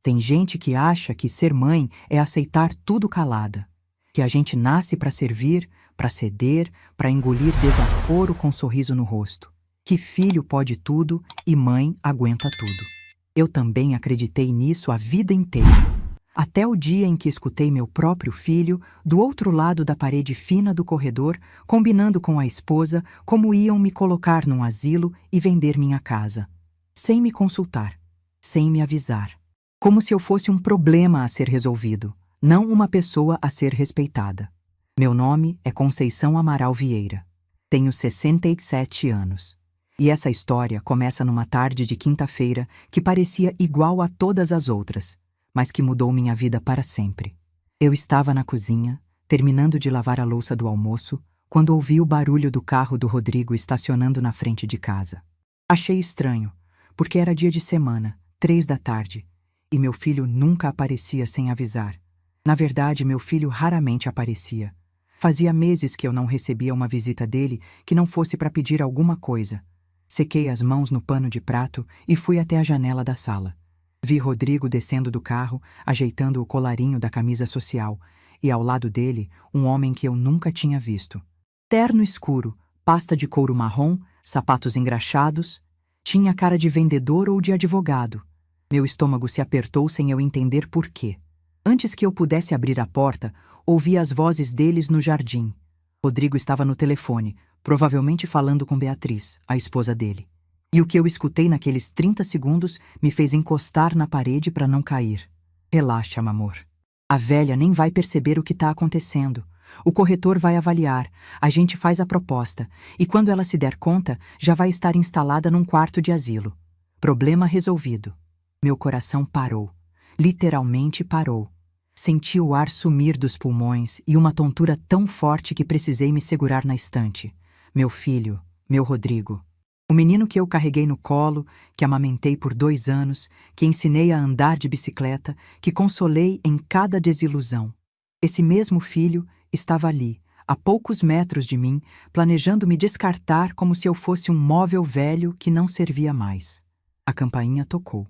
Tem gente que acha que ser mãe é aceitar tudo calada, que a gente nasce para servir, para ceder, para engolir desaforo com um sorriso no rosto, que filho pode tudo e mãe aguenta tudo. Eu também acreditei nisso a vida inteira, até o dia em que escutei meu próprio filho, do outro lado da parede fina do corredor, combinando com a esposa como iam me colocar num asilo e vender minha casa, sem me consultar, sem me avisar. Como se eu fosse um problema a ser resolvido, não uma pessoa a ser respeitada. Meu nome é Conceição Amaral Vieira. Tenho 67 anos. E essa história começa numa tarde de quinta-feira que parecia igual a todas as outras, mas que mudou minha vida para sempre. Eu estava na cozinha, terminando de lavar a louça do almoço, quando ouvi o barulho do carro do Rodrigo estacionando na frente de casa. Achei estranho, porque era dia de semana, 3 da tarde, e meu filho nunca aparecia sem avisar. Na verdade, meu filho raramente aparecia. Fazia meses que eu não recebia uma visita dele que não fosse para pedir alguma coisa. Sequei as mãos no pano de prato e fui até a janela da sala. Vi Rodrigo descendo do carro, ajeitando o colarinho da camisa social, e ao lado dele, um homem que eu nunca tinha visto. Terno escuro, pasta de couro marrom, sapatos engraxados. Tinha cara de vendedor ou de advogado. Meu estômago se apertou sem eu entender por quê. Antes que eu pudesse abrir a porta, ouvi as vozes deles no jardim. Rodrigo estava no telefone, provavelmente falando com Beatriz, a esposa dele. E o que eu escutei naqueles 30 segundos me fez encostar na parede para não cair. Relaxa, amor. A velha nem vai perceber o que está acontecendo. O corretor vai avaliar, a gente faz a proposta, e quando ela se der conta, já vai estar instalada num quarto de asilo. Problema resolvido. Meu coração parou. Literalmente parou. Senti o ar sumir dos pulmões e uma tontura tão forte que precisei me segurar na estante. Meu filho, meu Rodrigo. O menino que eu carreguei no colo, que amamentei por 2 anos, que ensinei a andar de bicicleta, que consolei em cada desilusão. Esse mesmo filho estava ali, a poucos metros de mim, planejando me descartar como se eu fosse um móvel velho que não servia mais. A campainha tocou.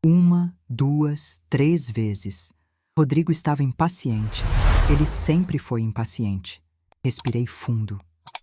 1, 2, 3 vezes. Rodrigo estava impaciente. Ele sempre foi impaciente. Respirei fundo.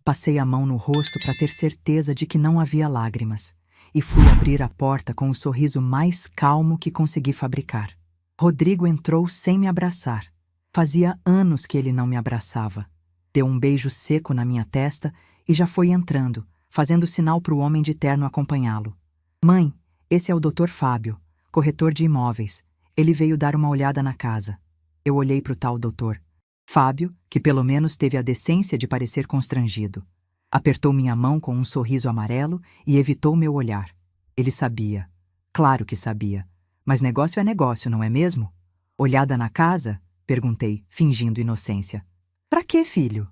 Passei a mão no rosto para ter certeza de que não havia lágrimas. E fui abrir a porta com o sorriso mais calmo que consegui fabricar. Rodrigo entrou sem me abraçar. Fazia anos que ele não me abraçava. Deu um beijo seco na minha testa e já foi entrando, fazendo sinal para o homem de terno acompanhá-lo. Mãe, esse é o Dr. Fábio, corretor de imóveis. Ele veio dar uma olhada na casa. Eu olhei para o tal doutor. Fábio, que pelo menos teve a decência de parecer constrangido. Apertou minha mão com um sorriso amarelo e evitou meu olhar. Ele sabia. Claro que sabia. Mas negócio é negócio, não é mesmo? Olhada na casa? Perguntei, fingindo inocência. Pra quê, filho?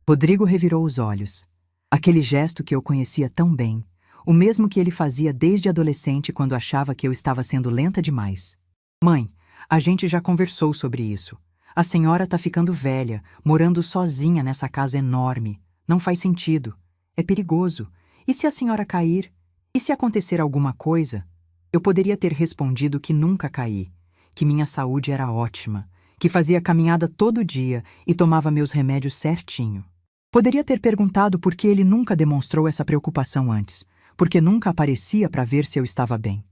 Rodrigo revirou os olhos. Aquele gesto que eu conhecia tão bem. O mesmo que ele fazia desde adolescente quando achava que eu estava sendo lenta demais. Mãe, a gente já conversou sobre isso. A senhora tá ficando velha, morando sozinha nessa casa enorme. Não faz sentido. É perigoso. E se a senhora cair? E se acontecer alguma coisa? Eu poderia ter respondido que nunca caí, que minha saúde era ótima, que fazia caminhada todo dia e tomava meus remédios certinho. Poderia ter perguntado por que ele nunca demonstrou essa preocupação antes, porque nunca aparecia para ver se eu estava bem.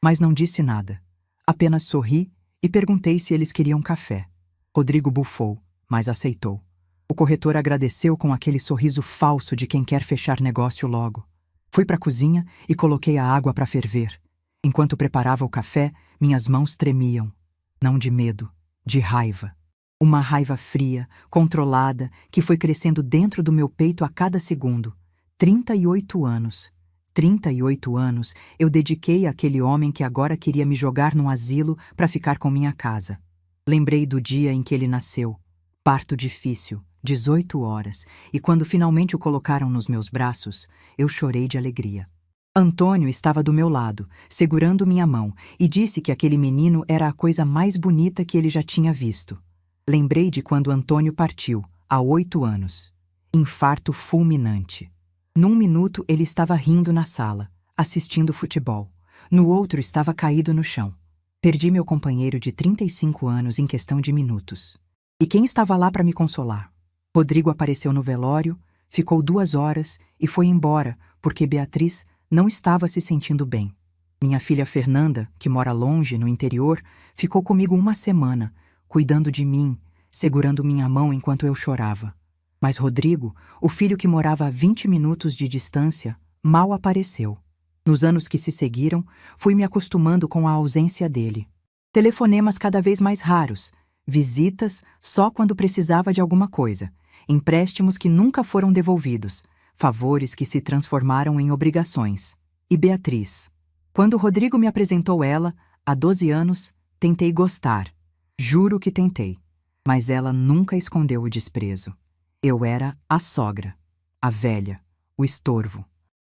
Mas não disse nada. Apenas sorri e perguntei se eles queriam café. Rodrigo bufou, mas aceitou. O corretor agradeceu com aquele sorriso falso de quem quer fechar negócio logo. Fui para a cozinha e coloquei a água para ferver. Enquanto preparava o café, minhas mãos tremiam. Não de medo, de raiva. Uma raiva fria, controlada, que foi crescendo dentro do meu peito a cada segundo. 38 anos. 38 anos eu dediquei àquele homem que agora queria me jogar num asilo para ficar com minha casa. Lembrei do dia em que ele nasceu. Parto difícil, 18 horas, e quando finalmente o colocaram nos meus braços, eu chorei de alegria. Antônio estava do meu lado, segurando minha mão, e disse que aquele menino era a coisa mais bonita que ele já tinha visto. Lembrei de quando Antônio partiu, há 8 anos. Infarto fulminante. Num minuto ele estava rindo na sala, assistindo futebol. No outro estava caído no chão. Perdi meu companheiro de 35 anos em questão de minutos. E quem estava lá para me consolar? Rodrigo apareceu no velório, ficou 2 horas e foi embora porque Beatriz não estava se sentindo bem. Minha filha Fernanda, que mora longe, no interior, ficou comigo 1 semana, cuidando de mim, segurando minha mão enquanto eu chorava. Mas Rodrigo, o filho que morava a 20 minutos de distância, mal apareceu. Nos anos que se seguiram, fui me acostumando com a ausência dele. Telefonemas cada vez mais raros, visitas só quando precisava de alguma coisa, empréstimos que nunca foram devolvidos, favores que se transformaram em obrigações. E Beatriz. Quando Rodrigo me apresentou ela, há 12 anos, tentei gostar. Juro que tentei. Mas ela nunca escondeu o desprezo. Eu era a sogra, a velha, o estorvo.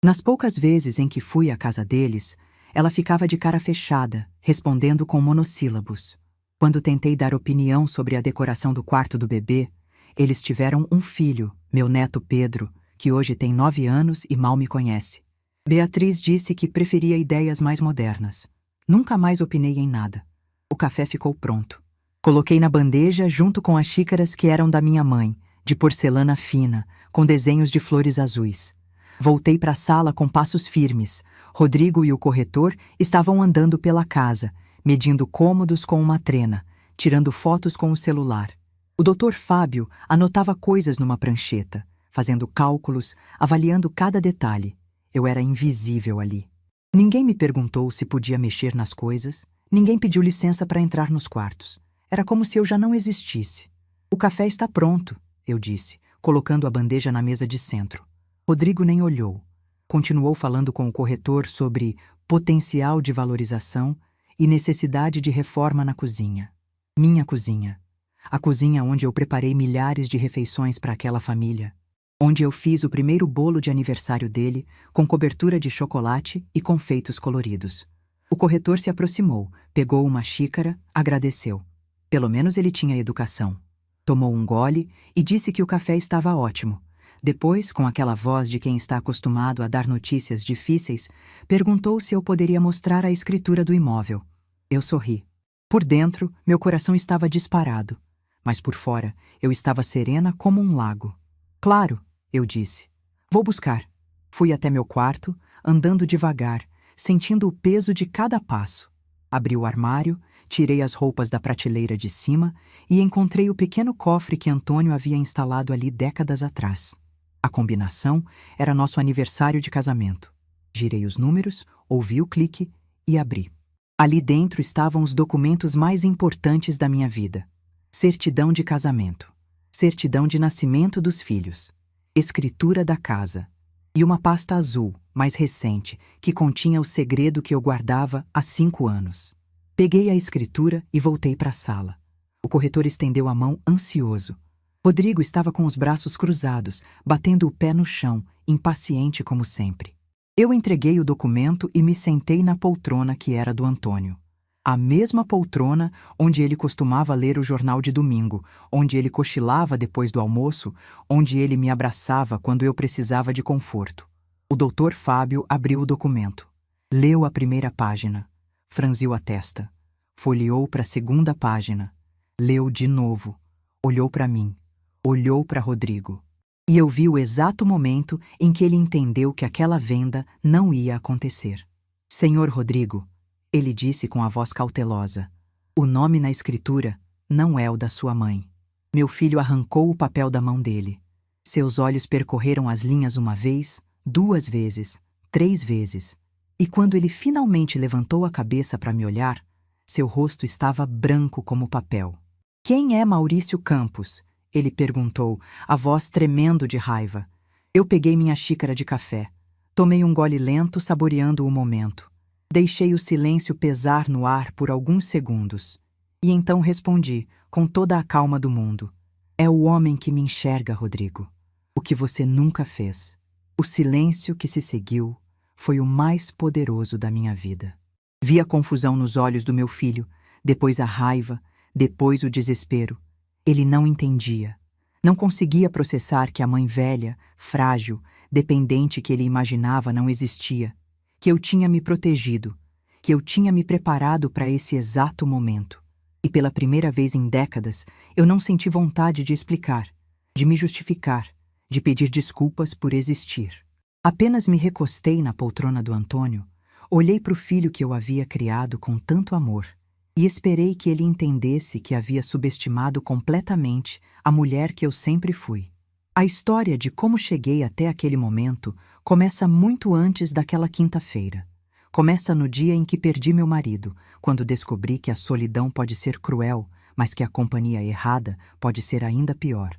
Nas poucas vezes em que fui à casa deles, ela ficava de cara fechada, respondendo com monossílabos. Quando tentei dar opinião sobre a decoração do quarto do bebê, eles tiveram um filho, meu neto Pedro, que hoje tem 9 anos e mal me conhece. Beatriz disse que preferia ideias mais modernas. Nunca mais opinei em nada. O café ficou pronto. Coloquei na bandeja junto com as xícaras que eram da minha mãe, de porcelana fina, com desenhos de flores azuis. Voltei para a sala com passos firmes. Rodrigo e o corretor estavam andando pela casa, medindo cômodos com uma trena, tirando fotos com o celular. O Dr. Fábio anotava coisas numa prancheta, fazendo cálculos, avaliando cada detalhe. Eu era invisível ali. Ninguém me perguntou se podia mexer nas coisas, ninguém pediu licença para entrar nos quartos. Era como se eu já não existisse. O café está pronto, eu disse, colocando a bandeja na mesa de centro. Rodrigo nem olhou. Continuou falando com o corretor sobre potencial de valorização e necessidade de reforma na cozinha. Minha cozinha. A cozinha onde eu preparei milhares de refeições para aquela família. Onde eu fiz o primeiro bolo de aniversário dele, com cobertura de chocolate e confeitos coloridos. O corretor se aproximou, pegou uma xícara, agradeceu. Pelo menos ele tinha educação. Tomou um gole e disse que o café estava ótimo. Depois, com aquela voz de quem está acostumado a dar notícias difíceis, perguntou se eu poderia mostrar a escritura do imóvel. Eu sorri. Por dentro, meu coração estava disparado, mas por fora, eu estava serena como um lago. Claro, eu disse. Vou buscar. Fui até meu quarto, andando devagar, sentindo o peso de cada passo. Abri o armário, tirei as roupas da prateleira de cima e encontrei o pequeno cofre que Antônio havia instalado ali décadas atrás. A combinação era nosso aniversário de casamento. Girei os números, ouvi o clique e abri. Ali dentro estavam os documentos mais importantes da minha vida. Certidão de casamento, certidão de nascimento dos filhos, escritura da casa e uma pasta azul, mais recente, que continha o segredo que eu guardava há 5 anos. Peguei a escritura e voltei para a sala. O corretor estendeu a mão ansioso. Rodrigo estava com os braços cruzados, batendo o pé no chão, impaciente como sempre. Eu entreguei o documento e me sentei na poltrona que era do Antônio. A mesma poltrona onde ele costumava ler o jornal de domingo, onde ele cochilava depois do almoço, onde ele me abraçava quando eu precisava de conforto. O Dr. Fábio abriu o documento. Leu a primeira página. Franziu a testa. Folheou para a segunda página. Leu de novo. Olhou para mim. Olhou para Rodrigo. E eu vi o exato momento em que ele entendeu que aquela venda não ia acontecer. Senhor Rodrigo, ele disse com a voz cautelosa, o nome na escritura não é o da sua mãe. Meu filho arrancou o papel da mão dele. Seus olhos percorreram as linhas 1 vez, 2 vezes, 3 vezes. E quando ele finalmente levantou a cabeça para me olhar, seu rosto estava branco como papel. Quem é Maurício Campos? Ele perguntou, a voz tremendo de raiva. Eu peguei minha xícara de café. Tomei um gole lento, saboreando o momento. Deixei o silêncio pesar no ar por alguns segundos. E então respondi, com toda a calma do mundo. É o homem que me enxerga, Rodrigo. O que você nunca fez. O silêncio que se seguiu foi o mais poderoso da minha vida. Vi a confusão nos olhos do meu filho, depois a raiva, depois o desespero. Ele não entendia. Não conseguia processar que a mãe velha, frágil, dependente que ele imaginava não existia, que eu tinha me protegido, que eu tinha me preparado para esse exato momento. E pela primeira vez em décadas, eu não senti vontade de explicar, de me justificar, de pedir desculpas por existir. Apenas me recostei na poltrona do Antônio, olhei para o filho que eu havia criado com tanto amor e esperei que ele entendesse que havia subestimado completamente a mulher que eu sempre fui. A história de como cheguei até aquele momento começa muito antes daquela quinta-feira. Começa no dia em que perdi meu marido, quando descobri que a solidão pode ser cruel, mas que a companhia errada pode ser ainda pior.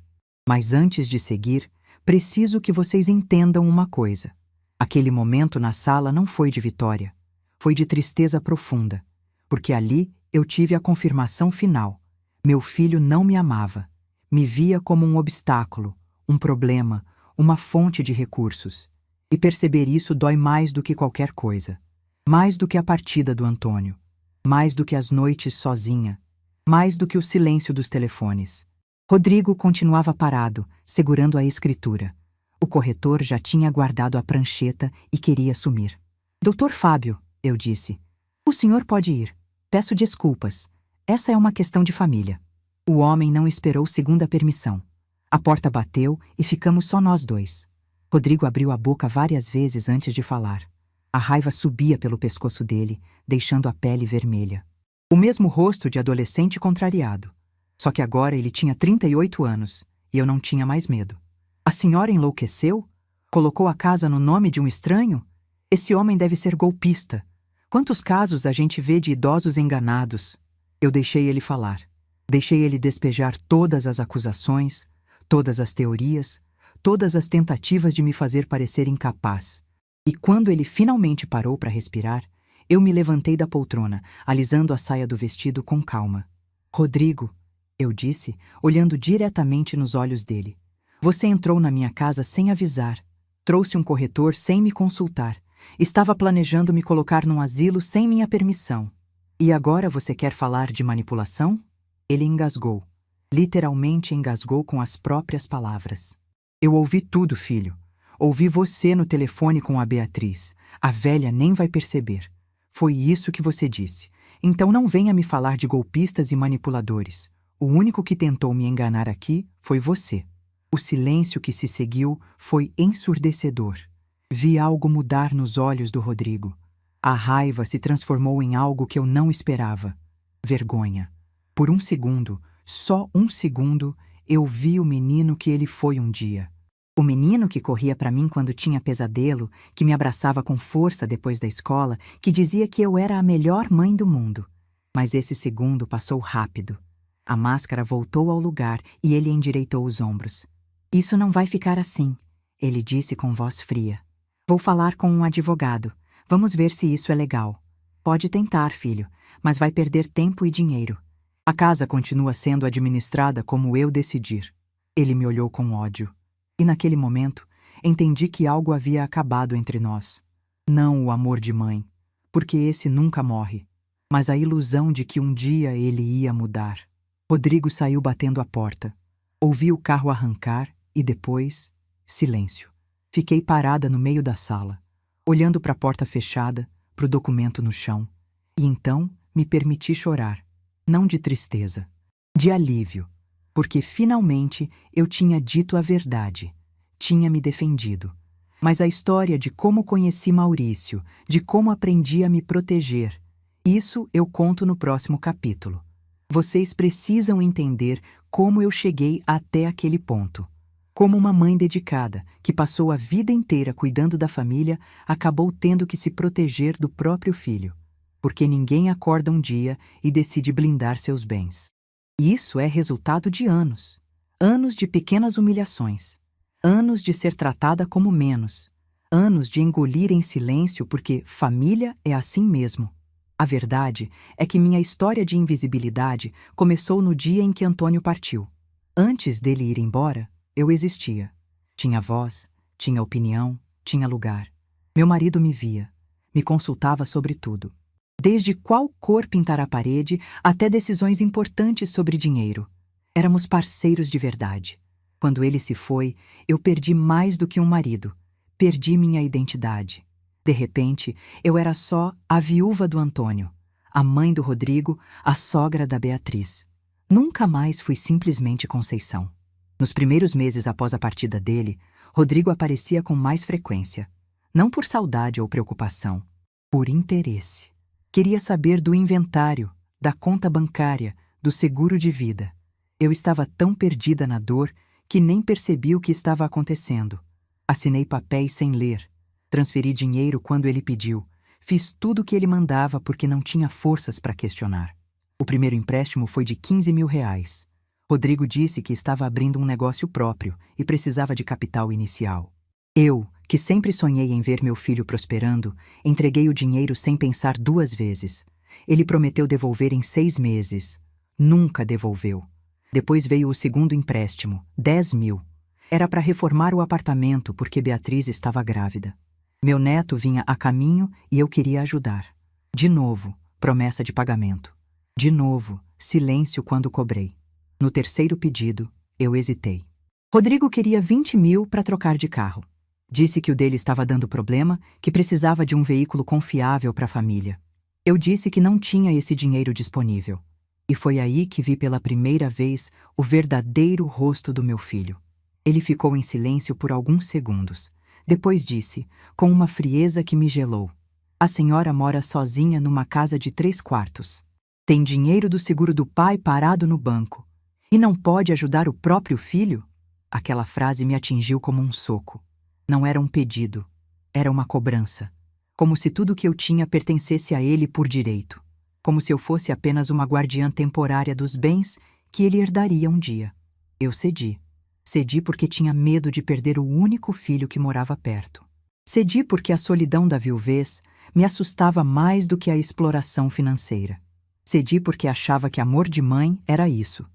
Mas antes de seguir, preciso que vocês entendam uma coisa. Aquele momento na sala não foi de vitória, foi de tristeza profunda, porque ali eu tive a confirmação final. Meu filho não me amava, me via como um obstáculo, um problema, uma fonte de recursos. E perceber isso dói mais do que qualquer coisa. Mais do que a partida do Antônio, mais do que as noites sozinha, mais do que o silêncio dos telefones. Rodrigo continuava parado, segurando a escritura. O corretor já tinha guardado a prancheta e queria sumir. Doutor Fábio, eu disse, o senhor pode ir. Peço desculpas. Essa é uma questão de família. O homem não esperou segunda permissão. A porta bateu e ficamos só nós dois. Rodrigo abriu a boca várias vezes antes de falar. A raiva subia pelo pescoço dele, deixando a pele vermelha. O mesmo rosto de adolescente contrariado. Só que agora ele tinha 38 anos, e eu não tinha mais medo. A senhora enlouqueceu? Colocou a casa no nome de um estranho? Esse homem deve ser golpista. Quantos casos a gente vê de idosos enganados? Eu deixei ele falar. Deixei ele despejar todas as acusações, todas as teorias, todas as tentativas de me fazer parecer incapaz. E quando ele finalmente parou para respirar, eu me levantei da poltrona, alisando a saia do vestido com calma. Rodrigo, eu disse, olhando diretamente nos olhos dele. Você entrou na minha casa sem avisar. Trouxe um corretor sem me consultar. Estava planejando me colocar num asilo sem minha permissão. E agora você quer falar de manipulação? Ele engasgou. Literalmente engasgou com as próprias palavras. Eu ouvi tudo, filho. Ouvi você no telefone com a Beatriz. A velha nem vai perceber. Foi isso que você disse. Então não venha me falar de golpistas e manipuladores. O único que tentou me enganar aqui foi você. O silêncio que se seguiu foi ensurdecedor. Vi algo mudar nos olhos do Rodrigo. A raiva se transformou em algo que eu não esperava. Vergonha. Por um segundo, só um segundo, eu vi o menino que ele foi um dia. O menino que corria para mim quando tinha pesadelo, que me abraçava com força depois da escola, que dizia que eu era a melhor mãe do mundo. Mas esse segundo passou rápido. A máscara voltou ao lugar e ele endireitou os ombros. Isso não vai ficar assim, ele disse com voz fria. Vou falar com um advogado. Vamos ver se isso é legal. Pode tentar, filho, mas vai perder tempo e dinheiro. A casa continua sendo administrada como eu decidir. Ele me olhou com ódio. E naquele momento, entendi que algo havia acabado entre nós. Não o amor de mãe, porque esse nunca morre, mas a ilusão de que um dia ele ia mudar. Rodrigo saiu batendo a porta. Ouvi o carro arrancar e depois, silêncio. Fiquei parada no meio da sala, olhando para a porta fechada, para o documento no chão. E então me permiti chorar, não de tristeza, de alívio. Porque finalmente eu tinha dito a verdade, tinha me defendido. Mas a história de como conheci Maurício, de como aprendi a me proteger, isso eu conto no próximo capítulo. Vocês precisam entender como eu cheguei até aquele ponto. Como uma mãe dedicada, que passou a vida inteira cuidando da família, acabou tendo que se proteger do próprio filho. Porque ninguém acorda um dia e decide blindar seus bens. Isso é resultado de anos. Anos de pequenas humilhações. Anos de ser tratada como menos. Anos de engolir em silêncio porque família é assim mesmo. A verdade é que minha história de invisibilidade começou no dia em que Antônio partiu. Antes dele ir embora, eu existia. Tinha voz, tinha opinião, tinha lugar. Meu marido me via, me consultava sobre tudo. Desde qual cor pintar a parede até decisões importantes sobre dinheiro. Éramos parceiros de verdade. Quando ele se foi, eu perdi mais do que um marido. Perdi minha identidade. De repente, eu era só a viúva do Antônio, a mãe do Rodrigo, a sogra da Beatriz. Nunca mais fui simplesmente Conceição. Nos primeiros meses após a partida dele, Rodrigo aparecia com mais frequência. Não por saudade ou preocupação, por interesse. Queria saber do inventário, da conta bancária, do seguro de vida. Eu estava tão perdida na dor que nem percebi o que estava acontecendo. Assinei papéis sem ler. Transferi dinheiro quando ele pediu. Fiz tudo o que ele mandava porque não tinha forças para questionar. O primeiro empréstimo foi de R$ 15.000. Rodrigo disse que estava abrindo um negócio próprio e precisava de capital inicial. Eu, que sempre sonhei em ver meu filho prosperando, entreguei o dinheiro sem pensar 2 vezes. Ele prometeu devolver em 6 meses. Nunca devolveu. Depois veio o segundo empréstimo, 10.000. Era para reformar o apartamento porque Beatriz estava grávida. Meu neto vinha a caminho e eu queria ajudar. De novo, promessa de pagamento. De novo, silêncio quando cobrei. No terceiro pedido, eu hesitei. Rodrigo queria 20.000 para trocar de carro. Disse que o dele estava dando problema, que precisava de um veículo confiável para a família. Eu disse que não tinha esse dinheiro disponível. E foi aí que vi pela primeira vez o verdadeiro rosto do meu filho. Ele ficou em silêncio por alguns segundos. Depois disse, com uma frieza que me gelou: "A senhora mora sozinha numa casa de 3 quartos. Tem dinheiro do seguro do pai parado no banco. E não pode ajudar o próprio filho?" Aquela frase me atingiu como um soco. Não era um pedido, era uma cobrança. Como se tudo que eu tinha pertencesse a ele por direito. Como se eu fosse apenas uma guardiã temporária dos bens que ele herdaria um dia. Eu cedi. Cedi porque tinha medo de perder o único filho que morava perto. Cedi porque a solidão da viuvez me assustava mais do que a exploração financeira. Cedi porque achava que amor de mãe era isso.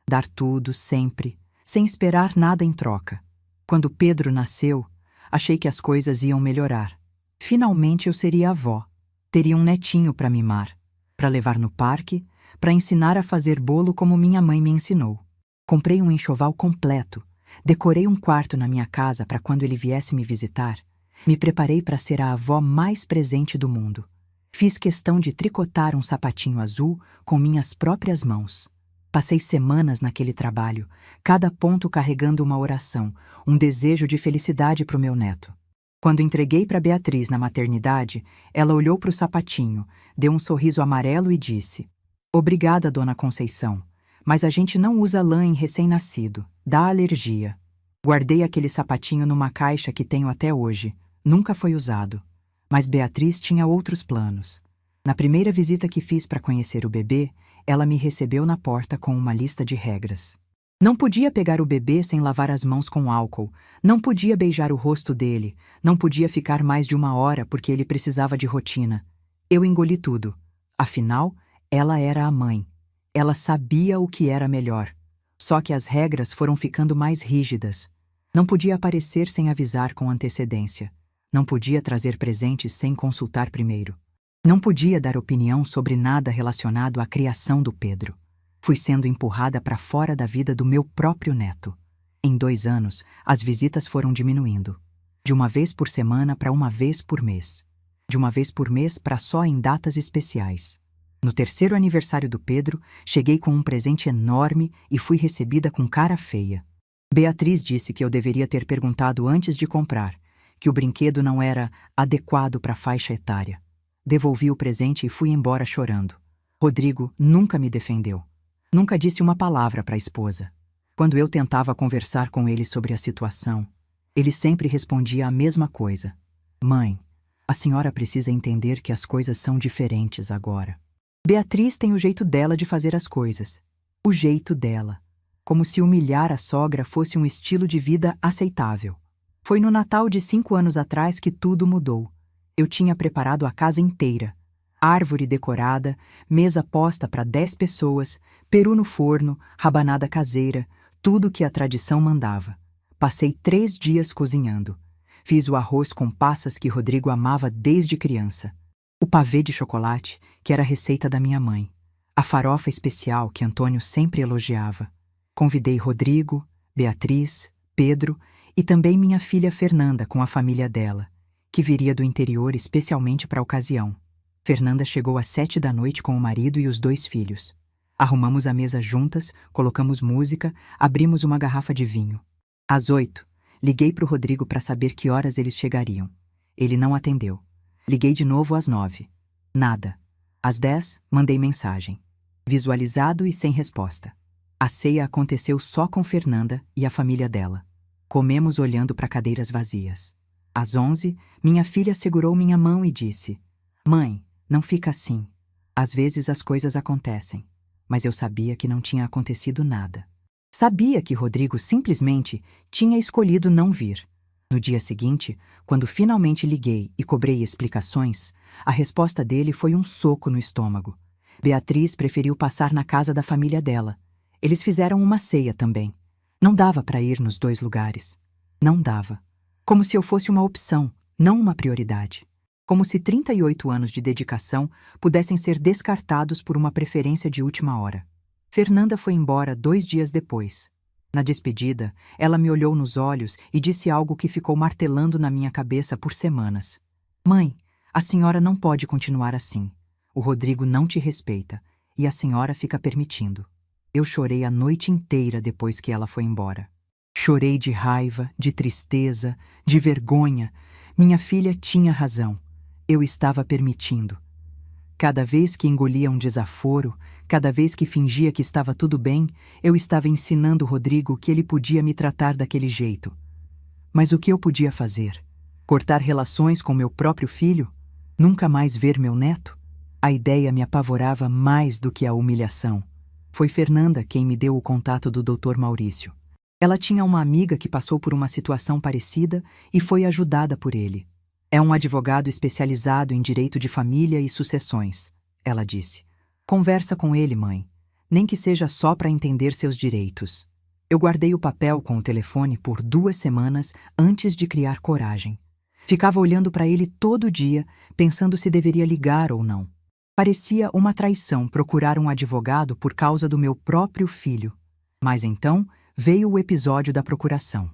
Dar tudo, sempre, sem esperar nada em troca. Quando Pedro nasceu, achei que as coisas iam melhorar. Finalmente eu seria avó. Teria um netinho para mimar, para levar no parque, para ensinar a fazer bolo como minha mãe me ensinou. Comprei um enxoval completo, decorei um quarto na minha casa para quando ele viesse me visitar. Me preparei para ser a avó mais presente do mundo. Fiz questão de tricotar um sapatinho azul com minhas próprias mãos. Passei semanas naquele trabalho, cada ponto carregando uma oração, um desejo de felicidade para o meu neto. Quando entreguei para Beatriz na maternidade, ela olhou para o sapatinho, deu um sorriso amarelo e disse: "Obrigada, dona Conceição, mas a gente não usa lã em recém-nascido, dá alergia." Guardei aquele sapatinho numa caixa que tenho até hoje. Nunca foi usado. Mas Beatriz tinha outros planos. Na primeira visita que fiz para conhecer o bebê, ela me recebeu na porta com uma lista de regras. Não podia pegar o bebê sem lavar as mãos com álcool, não podia beijar o rosto dele, não podia ficar mais de 1 hora porque ele precisava de rotina. Eu engoli tudo. Afinal, ela era a mãe. Ela sabia o que era melhor. Só que as regras foram ficando mais rígidas. Não podia aparecer sem avisar com antecedência. Não podia trazer presentes sem consultar primeiro. Não podia dar opinião sobre nada relacionado à criação do Pedro. Fui sendo empurrada para fora da vida do meu próprio neto. Em 2 anos, as visitas foram diminuindo. De 1 vez por semana para 1 vez por mês. De 1 vez por mês para só em datas especiais. No 3º aniversário do Pedro, cheguei com um presente enorme e fui recebida com cara feia. Beatriz disse que eu deveria ter perguntado antes de comprar, que o brinquedo não era adequado para a faixa etária. Devolvi o presente e fui embora chorando. Rodrigo nunca me defendeu. Nunca disse uma palavra para a esposa. Quando eu tentava conversar com ele sobre a situação, ele sempre respondia a mesma coisa: "Mãe, a senhora precisa entender que as coisas são diferentes agora." Beatriz tem o jeito dela de fazer as coisas. O jeito dela. Como se humilhar a sogra fosse um estilo de vida aceitável. Foi no Natal de 5 anos atrás que tudo mudou. Eu tinha preparado a casa inteira. Árvore decorada, mesa posta para 10 pessoas, peru no forno, rabanada caseira, tudo que a tradição mandava. Passei 3 dias cozinhando. Fiz o arroz com passas que Rodrigo amava desde criança. O pavê de chocolate, que era a receita da minha mãe. A farofa especial que Antônio sempre elogiava. Convidei Rodrigo, Beatriz, Pedro e também minha filha Fernanda com a família dela. que viria do interior especialmente para a ocasião. Fernanda chegou às 7 da noite com o marido e os 2 filhos. Arrumamos a mesa juntas, colocamos música, abrimos uma garrafa de vinho. Às 8, liguei para o Rodrigo para saber que horas eles chegariam. Ele não atendeu. Liguei de novo às 9. Nada. Às 10, mandei mensagem. Visualizado e sem resposta. A ceia aconteceu só com Fernanda e a família dela. Comemos olhando para cadeiras vazias. Às 11, minha filha segurou minha mão e disse: "Mãe, não fica assim. Às vezes as coisas acontecem." Mas eu sabia que não tinha acontecido nada. Sabia que Rodrigo simplesmente tinha escolhido não vir. No dia seguinte, quando finalmente liguei e cobrei explicações, a resposta dele foi um soco no estômago. Beatriz preferiu passar na casa da família dela. Eles fizeram uma ceia também. Não dava para ir nos 2 lugares. Não dava. Como se eu fosse uma opção, não uma prioridade. Como se 38 anos de dedicação pudessem ser descartados por uma preferência de última hora. Fernanda foi embora 2 dias depois. Na despedida, ela me olhou nos olhos e disse algo que ficou martelando na minha cabeça por semanas. "Mãe, a senhora não pode continuar assim. O Rodrigo não te respeita e a senhora fica permitindo." Eu chorei a noite inteira depois que ela foi embora. Chorei de raiva, de tristeza, de vergonha. Minha filha tinha razão. Eu estava permitindo. Cada vez que engolia um desaforo, cada vez que fingia que estava tudo bem, eu estava ensinando Rodrigo que ele podia me tratar daquele jeito. Mas o que eu podia fazer? Cortar relações com meu próprio filho? Nunca mais ver meu neto? A ideia me apavorava mais do que a humilhação. Foi Fernanda quem me deu o contato do Dr. Maurício. Ela tinha uma amiga que passou por uma situação parecida e foi ajudada por ele. "É um advogado especializado em direito de família e sucessões", ela disse. "Conversa com ele, mãe. Nem que seja só para entender seus direitos." Eu guardei o papel com o telefone por 2 semanas antes de criar coragem. Ficava olhando para ele todo dia, pensando se deveria ligar ou não. Parecia uma traição procurar um advogado por causa do meu próprio filho. Mas então veio o episódio da procuração.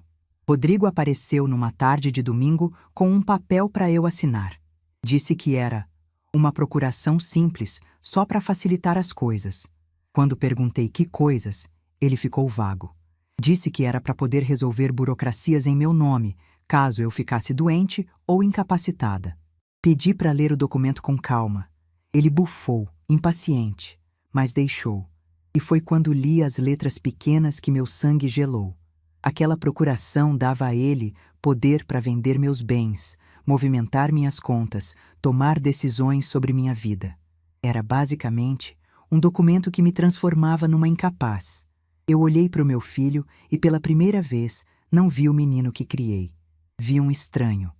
Rodrigo apareceu numa tarde de domingo com um papel para eu assinar. Disse que era uma procuração simples, só para facilitar as coisas. Quando perguntei que coisas, ele ficou vago. Disse que era para poder resolver burocracias em meu nome, caso eu ficasse doente ou incapacitada. Pedi para ler o documento com calma. Ele bufou, impaciente, mas deixou. E foi quando li as letras pequenas que meu sangue gelou. Aquela procuração dava a ele poder para vender meus bens, movimentar minhas contas, tomar decisões sobre minha vida. Era basicamente um documento que me transformava numa incapaz. Eu olhei para o meu filho e pela primeira vez não vi o menino que criei. Vi um estranho.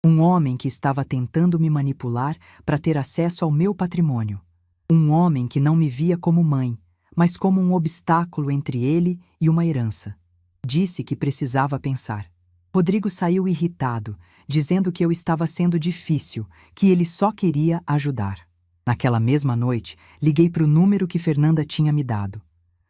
Um homem que estava tentando me manipular para ter acesso ao meu patrimônio. Um homem que não me via como mãe, mas como um obstáculo entre ele e uma herança. Disse que precisava pensar. Rodrigo saiu irritado, dizendo que eu estava sendo difícil, que ele só queria ajudar. Naquela mesma noite, liguei para o número que Fernanda tinha me dado.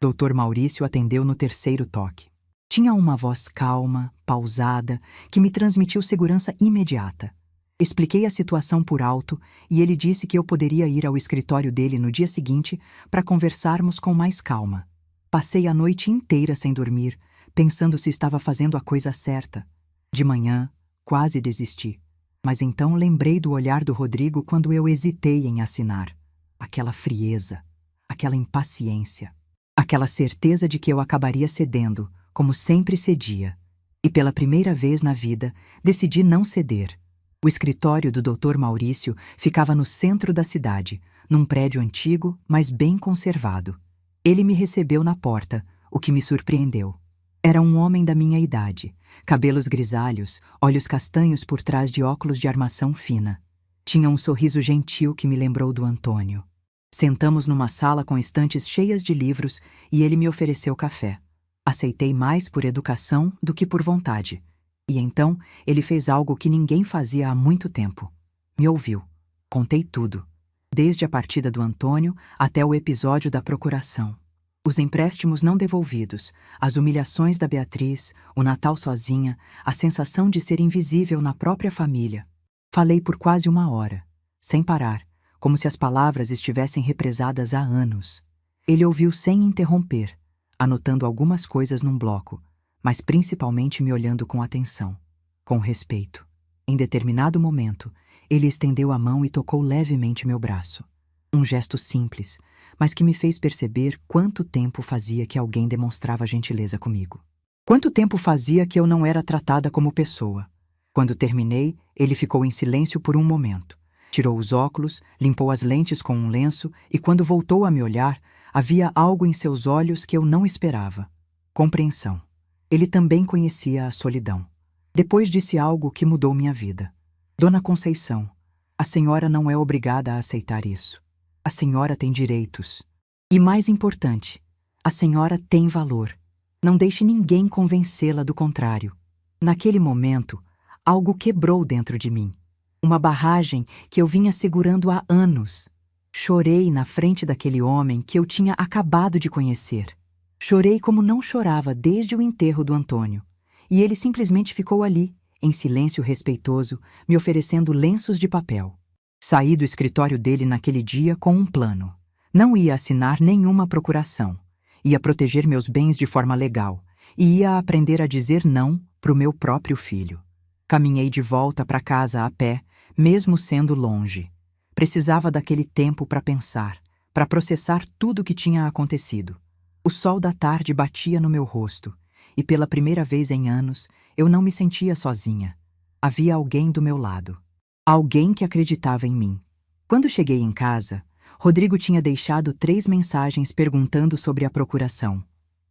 Dr. Maurício atendeu no 3º toque. Tinha uma voz calma, pausada, que me transmitiu segurança imediata. Expliquei a situação por alto e ele disse que eu poderia ir ao escritório dele no dia seguinte para conversarmos com mais calma. Passei a noite inteira sem dormir, pensando se estava fazendo a coisa certa. De manhã, quase desisti. Mas então lembrei do olhar do Rodrigo quando eu hesitei em assinar. Aquela frieza, aquela impaciência, aquela certeza de que eu acabaria cedendo, como sempre cedia. E pela primeira vez na vida, decidi não ceder. O escritório do Dr. Maurício ficava no centro da cidade, num prédio antigo, mas bem conservado. Ele me recebeu na porta, o que me surpreendeu. Era um homem da minha idade, cabelos grisalhos, olhos castanhos por trás de óculos de armação fina. Tinha um sorriso gentil que me lembrou do Antônio. Sentamos numa sala com estantes cheias de livros e ele me ofereceu café. Aceitei mais por educação do que por vontade. E então ele fez algo que ninguém fazia há muito tempo. Me ouviu. Contei tudo, desde a partida do Antônio até o episódio da procuração. Os empréstimos não devolvidos, as humilhações da Beatriz, o Natal sozinha, a sensação de ser invisível na própria família. Falei por quase 1 hora, sem parar, como se as palavras estivessem represadas há anos. Ele ouviu sem interromper, anotando algumas coisas num bloco, mas principalmente me olhando com atenção, com respeito. Em determinado momento, ele estendeu a mão e tocou levemente meu braço. Um gesto simples, mas que me fez perceber quanto tempo fazia que alguém demonstrava gentileza comigo. Quanto tempo fazia que eu não era tratada como pessoa. Quando terminei, ele ficou em silêncio por um momento. Tirou os óculos, limpou as lentes com um lenço e, quando voltou a me olhar, havia algo em seus olhos que eu não esperava. Compreensão. Ele também conhecia a solidão. Depois disse algo que mudou minha vida. Dona Conceição, a senhora não é obrigada a aceitar isso. A senhora tem direitos. E mais importante, a senhora tem valor. Não deixe ninguém convencê-la do contrário. Naquele momento, algo quebrou dentro de mim. Uma barragem que eu vinha segurando há anos. Chorei na frente daquele homem que eu tinha acabado de conhecer. Chorei como não chorava desde o enterro do Antônio. E ele simplesmente ficou ali, em silêncio respeitoso, me oferecendo lenços de papel. Saí do escritório dele naquele dia com um plano. Não ia assinar nenhuma procuração. Ia proteger meus bens de forma legal. E ia aprender a dizer não para o meu próprio filho. Caminhei de volta para casa a pé, mesmo sendo longe. Precisava daquele tempo para pensar, para processar tudo o que tinha acontecido. O sol da tarde batia no meu rosto, e pela primeira vez em anos, eu não me sentia sozinha. Havia alguém do meu lado. Alguém que acreditava em mim. Quando cheguei em casa, Rodrigo tinha deixado 3 mensagens perguntando sobre a procuração.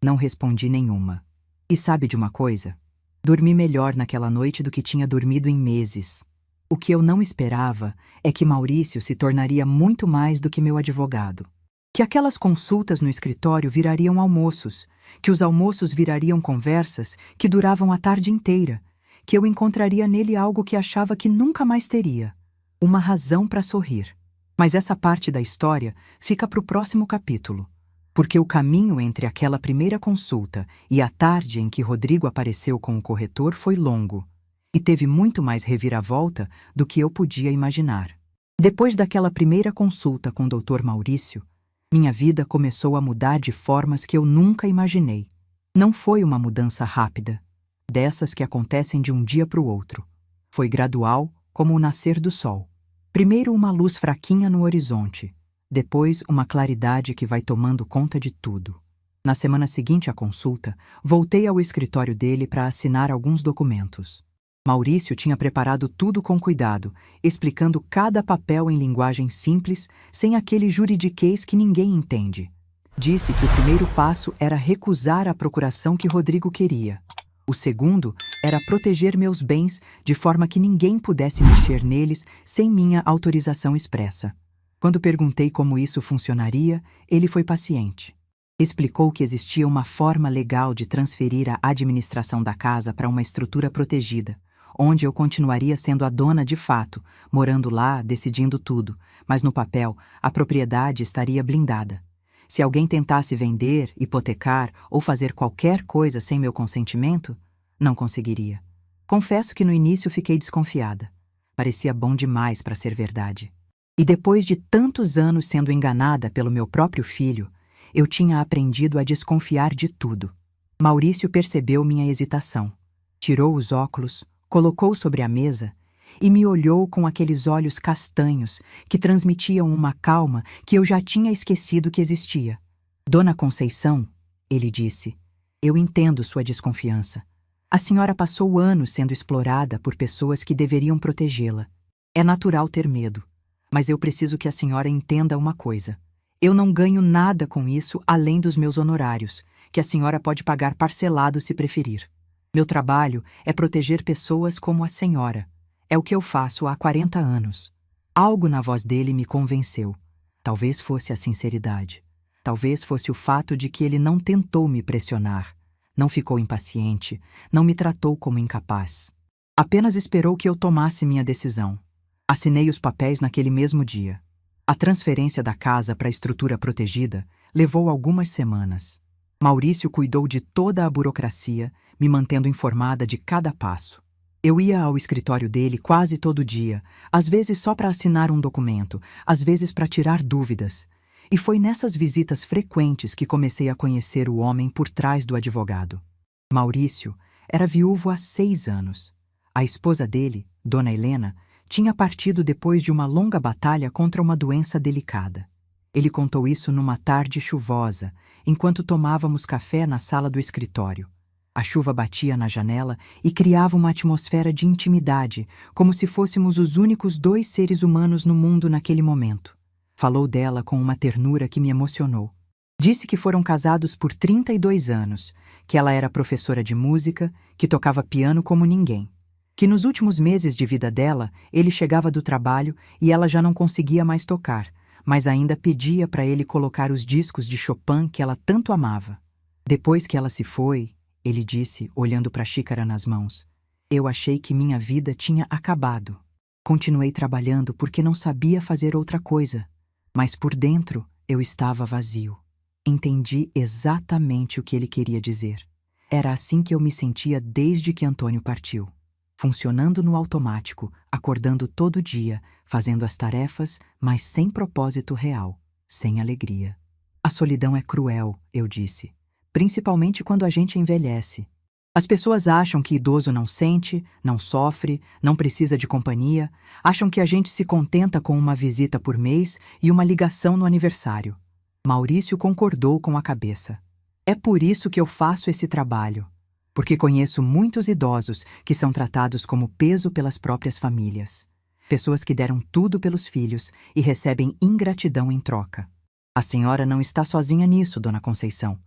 Não respondi nenhuma. E sabe de uma coisa? Dormi melhor naquela noite do que tinha dormido em meses. O que eu não esperava é que Maurício se tornaria muito mais do que meu advogado. Que aquelas consultas no escritório virariam almoços, que os almoços virariam conversas que duravam a tarde inteira, que eu encontraria nele algo que achava que nunca mais teria, uma razão para sorrir. Mas essa parte da história fica para o próximo capítulo, porque o caminho entre aquela primeira consulta e a tarde em que Rodrigo apareceu com o corretor foi longo, e teve muito mais reviravolta do que eu podia imaginar. Depois daquela primeira consulta com o Dr. Maurício, minha vida começou a mudar de formas que eu nunca imaginei. Não foi uma mudança rápida, dessas que acontecem de um dia para o outro. Foi gradual, como o nascer do sol. Primeiro uma luz fraquinha no horizonte, depois uma claridade que vai tomando conta de tudo. Na semana seguinte à consulta, voltei ao escritório dele para assinar alguns documentos. Maurício tinha preparado tudo com cuidado, explicando cada papel em linguagem simples, sem aquele juridiquês que ninguém entende. Disse que o primeiro passo era recusar a procuração que Rodrigo queria. O segundo era proteger meus bens de forma que ninguém pudesse mexer neles sem minha autorização expressa. Quando perguntei como isso funcionaria, ele foi paciente. Explicou que existia uma forma legal de transferir a administração da casa para uma estrutura protegida, onde eu continuaria sendo a dona de fato, morando lá, decidindo tudo, mas no papel a propriedade estaria blindada. Se alguém tentasse vender, hipotecar ou fazer qualquer coisa sem meu consentimento, não conseguiria. Confesso que no início fiquei desconfiada. Parecia bom demais para ser verdade. E depois de tantos anos sendo enganada pelo meu próprio filho, eu tinha aprendido a desconfiar de tudo. Maurício percebeu minha hesitação. Tirou os óculos, colocou sobre a mesa e me olhou com aqueles olhos castanhos que transmitiam uma calma que eu já tinha esquecido que existia. Dona Conceição, ele disse, eu entendo sua desconfiança. A senhora passou anos sendo explorada por pessoas que deveriam protegê-la. É natural ter medo, mas eu preciso que a senhora entenda uma coisa. Eu não ganho nada com isso além dos meus honorários, que a senhora pode pagar parcelado se preferir. Meu trabalho é proteger pessoas como a senhora. É o que eu faço há 40 anos. Algo na voz dele me convenceu. Talvez fosse a sinceridade. Talvez fosse o fato de que ele não tentou me pressionar. Não ficou impaciente. Não me tratou como incapaz. Apenas esperou que eu tomasse minha decisão. Assinei os papéis naquele mesmo dia. A transferência da casa para a estrutura protegida levou algumas semanas. Maurício cuidou de toda a burocracia, me mantendo informada de cada passo. Eu ia ao escritório dele quase todo dia, às vezes só para assinar um documento, às vezes para tirar dúvidas. E foi nessas visitas frequentes que comecei a conhecer o homem por trás do advogado. Maurício era viúvo há 6 anos. A esposa dele, Dona Helena, tinha partido depois de uma longa batalha contra uma doença delicada. Ele contou isso numa tarde chuvosa, enquanto tomávamos café na sala do escritório. A chuva batia na janela e criava uma atmosfera de intimidade, como se fôssemos os únicos 2 seres humanos no mundo naquele momento. Falou dela com uma ternura que me emocionou. Disse que foram casados por 32 anos, que ela era professora de música, que tocava piano como ninguém. Que nos últimos meses de vida dela, ele chegava do trabalho e ela já não conseguia mais tocar, mas ainda pedia para ele colocar os discos de Chopin que ela tanto amava. Depois que ela se foi, ele disse, olhando para a xícara nas mãos, eu achei que minha vida tinha acabado. Continuei trabalhando porque não sabia fazer outra coisa, mas por dentro eu estava vazio. Entendi exatamente o que ele queria dizer. Era assim que eu me sentia desde que Antônio partiu. Funcionando no automático, acordando todo dia, fazendo as tarefas, mas sem propósito real, sem alegria. A solidão é cruel, eu disse, principalmente quando a gente envelhece. As pessoas acham que idoso não sente, não sofre, não precisa de companhia, acham que a gente se contenta com uma visita por mês e uma ligação no aniversário. Maurício concordou com a cabeça. É por isso que eu faço esse trabalho. Porque conheço muitos idosos que são tratados como peso pelas próprias famílias. Pessoas que deram tudo pelos filhos e recebem ingratidão em troca. A senhora não está sozinha nisso, Dona Conceição.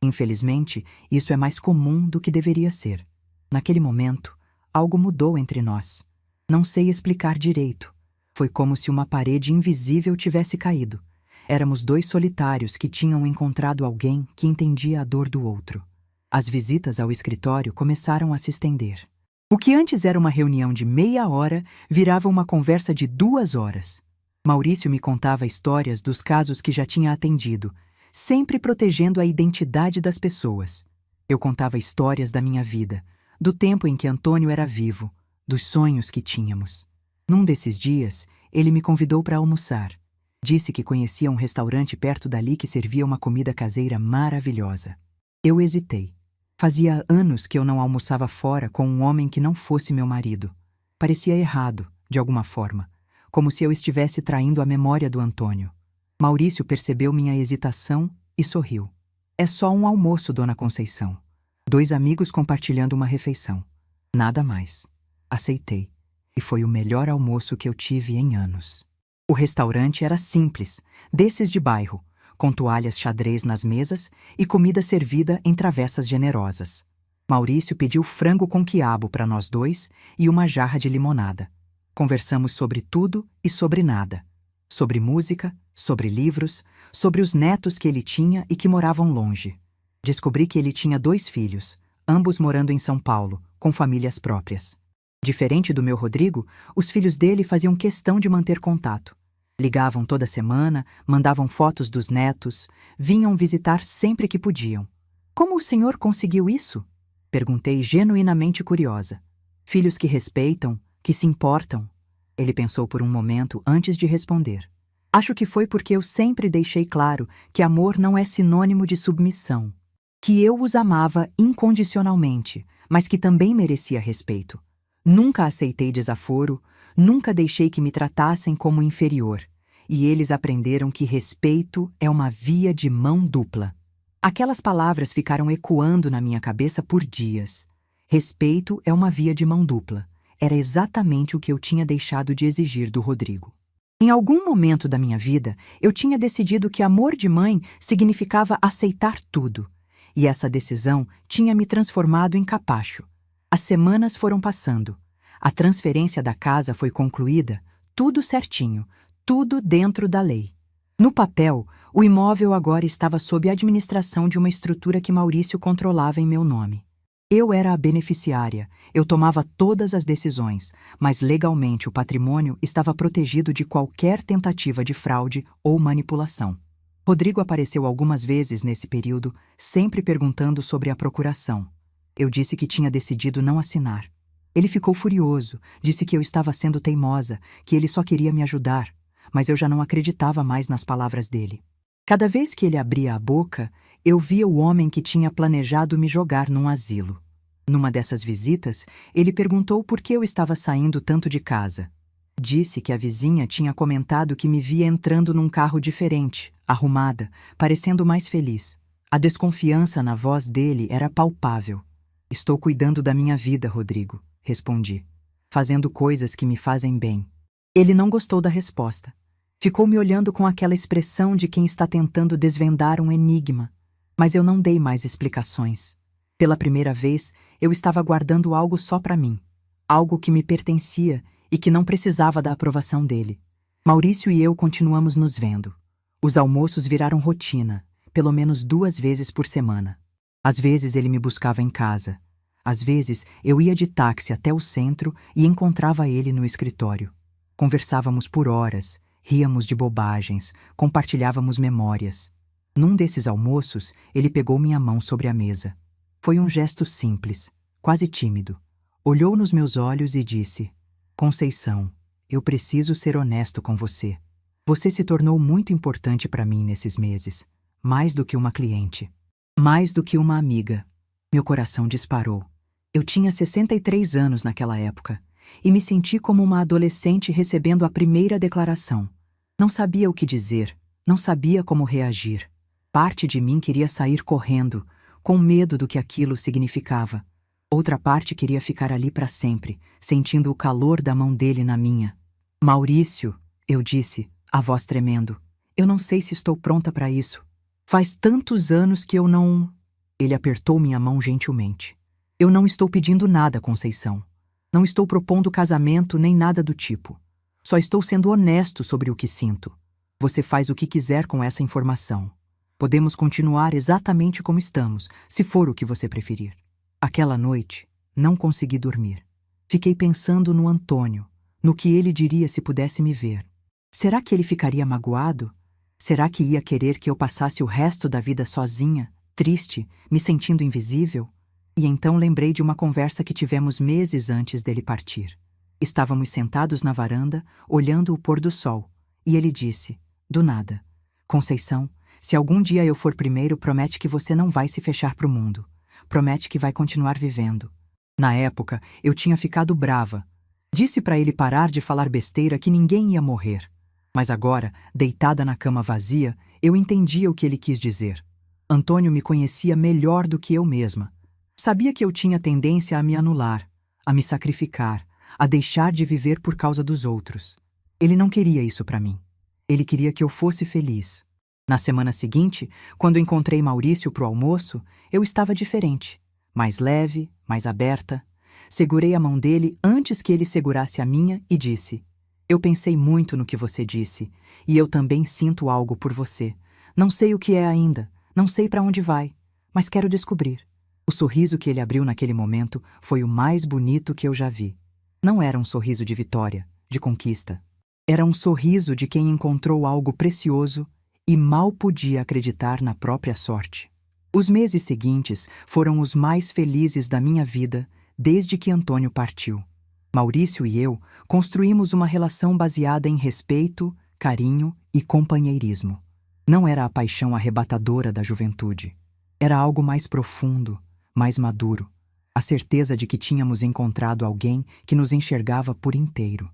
Infelizmente, isso é mais comum do que deveria ser. Naquele momento, algo mudou entre nós. Não sei explicar direito. Foi como se uma parede invisível tivesse caído. Éramos 2 solitários que tinham encontrado alguém que entendia a dor do outro. As visitas ao escritório começaram a se estender. O que antes era uma reunião de meia hora virava uma conversa de 2 horas. Maurício me contava histórias dos casos que já tinha atendido, sempre protegendo a identidade das pessoas. Eu contava histórias da minha vida, do tempo em que Antônio era vivo, dos sonhos que tínhamos. Num desses dias, ele me convidou para almoçar. Disse que conhecia um restaurante perto dali que servia uma comida caseira maravilhosa. Eu hesitei. Fazia anos que eu não almoçava fora com um homem que não fosse meu marido. Parecia errado, de alguma forma, como se eu estivesse traindo a memória do Antônio. Maurício percebeu minha hesitação e sorriu. É só um almoço, Dona Conceição. 2 amigos compartilhando uma refeição. Nada mais. Aceitei. E foi o melhor almoço que eu tive em anos. O restaurante era simples, desses de bairro, com toalhas xadrez nas mesas e comida servida em travessas generosas. Maurício pediu frango com quiabo para nós 2 e uma jarra de limonada. Conversamos sobre tudo e sobre nada. Sobre música, sobre livros, sobre os netos que ele tinha e que moravam longe. Descobri que ele tinha 2 filhos, ambos morando em São Paulo, com famílias próprias. Diferente do meu Rodrigo, os filhos dele faziam questão de manter contato. Ligavam toda semana, mandavam fotos dos netos, vinham visitar sempre que podiam. Como o senhor conseguiu isso? Perguntei genuinamente curiosa. Filhos que respeitam, que se importam. Ele pensou por um momento antes de responder. Acho que foi porque eu sempre deixei claro que amor não é sinônimo de submissão. Que eu os amava incondicionalmente, mas que também merecia respeito. Nunca aceitei desaforo, nunca deixei que me tratassem como inferior. E eles aprenderam que respeito é uma via de mão dupla. Aquelas palavras ficaram ecoando na minha cabeça por dias. Respeito é uma via de mão dupla. Era exatamente o que eu tinha deixado de exigir do Rodrigo. Em algum momento da minha vida, eu tinha decidido que amor de mãe significava aceitar tudo. E essa decisão tinha me transformado em capacho. As semanas foram passando. A transferência da casa foi concluída, tudo certinho, tudo dentro da lei. No papel, o imóvel agora estava sob a administração de uma estrutura que Maurício controlava em meu nome. Eu era a beneficiária, eu tomava todas as decisões, mas legalmente o patrimônio estava protegido de qualquer tentativa de fraude ou manipulação. Rodrigo apareceu algumas vezes nesse período, sempre perguntando sobre a procuração. Eu disse que tinha decidido não assinar. Ele ficou furioso, disse que eu estava sendo teimosa, que ele só queria me ajudar, mas eu já não acreditava mais nas palavras dele. Cada vez que ele abria a boca, eu via o homem que tinha planejado me jogar num asilo. Numa dessas visitas, ele perguntou por que eu estava saindo tanto de casa. Disse que a vizinha tinha comentado que me via entrando num carro diferente, arrumada, parecendo mais feliz. A desconfiança na voz dele era palpável. Estou cuidando da minha vida, Rodrigo, respondi, fazendo coisas que me fazem bem. Ele não gostou da resposta. Ficou me olhando com aquela expressão de quem está tentando desvendar um enigma, mas eu não dei mais explicações. Pela primeira vez, eu estava guardando algo só para mim, algo que me pertencia e que não precisava da aprovação dele. Maurício e eu continuamos nos vendo. Os almoços viraram rotina, pelo menos 2 vezes por semana. Às vezes ele me buscava em casa. Às vezes eu ia de táxi até o centro e encontrava ele no escritório. Conversávamos por horas, ríamos de bobagens, compartilhávamos memórias. Num desses almoços, ele pegou minha mão sobre a mesa. Foi um gesto simples, quase tímido. Olhou nos meus olhos e disse: Conceição, eu preciso ser honesto com você. Você se tornou muito importante para mim nesses meses, mais do que uma cliente, mais do que uma amiga. Meu coração disparou. Eu tinha 63 anos naquela época e me senti como uma adolescente recebendo a primeira declaração. Não sabia o que dizer, não sabia como reagir. Parte de mim queria sair correndo, com medo do que aquilo significava. Outra parte queria ficar ali para sempre, sentindo o calor da mão dele na minha. Maurício, eu disse, a voz tremendo, eu não sei se estou pronta para isso. Faz tantos anos que eu não... Ele apertou minha mão gentilmente. Eu não estou pedindo nada, Conceição. Não estou propondo casamento nem nada do tipo. Só estou sendo honesto sobre o que sinto. Você faz o que quiser com essa informação. Podemos continuar exatamente como estamos, se for o que você preferir. Aquela noite, não consegui dormir. Fiquei pensando no Antônio, no que ele diria se pudesse me ver. Será que ele ficaria magoado? Será que ia querer que eu passasse o resto da vida sozinha, triste, me sentindo invisível? E então lembrei de uma conversa que tivemos meses antes dele partir. Estávamos sentados na varanda, olhando o pôr do sol, e ele disse, do nada: Conceição, se algum dia eu for primeiro, promete que você não vai se fechar para o mundo. Promete que vai continuar vivendo. Na época, eu tinha ficado brava. Disse para ele parar de falar besteira, que ninguém ia morrer. Mas agora, deitada na cama vazia, eu entendia o que ele quis dizer. Antônio me conhecia melhor do que eu mesma. Sabia que eu tinha tendência a me anular, a me sacrificar, a deixar de viver por causa dos outros. Ele não queria isso para mim. Ele queria que eu fosse feliz. Na semana seguinte, quando encontrei Maurício pro almoço, eu estava diferente. Mais leve, mais aberta. Segurei a mão dele antes que ele segurasse a minha e disse: Eu pensei muito no que você disse, e eu também sinto algo por você. Não sei o que é ainda, não sei para onde vai, mas quero descobrir. O sorriso que ele abriu naquele momento foi o mais bonito que eu já vi. Não era um sorriso de vitória, de conquista. Era um sorriso de quem encontrou algo precioso e mal podia acreditar na própria sorte. Os meses seguintes foram os mais felizes da minha vida desde que Antônio partiu. Maurício e eu construímos uma relação baseada em respeito, carinho e companheirismo. Não era a paixão arrebatadora da juventude. Era algo mais profundo, mais maduro. A certeza de que tínhamos encontrado alguém que nos enxergava por inteiro.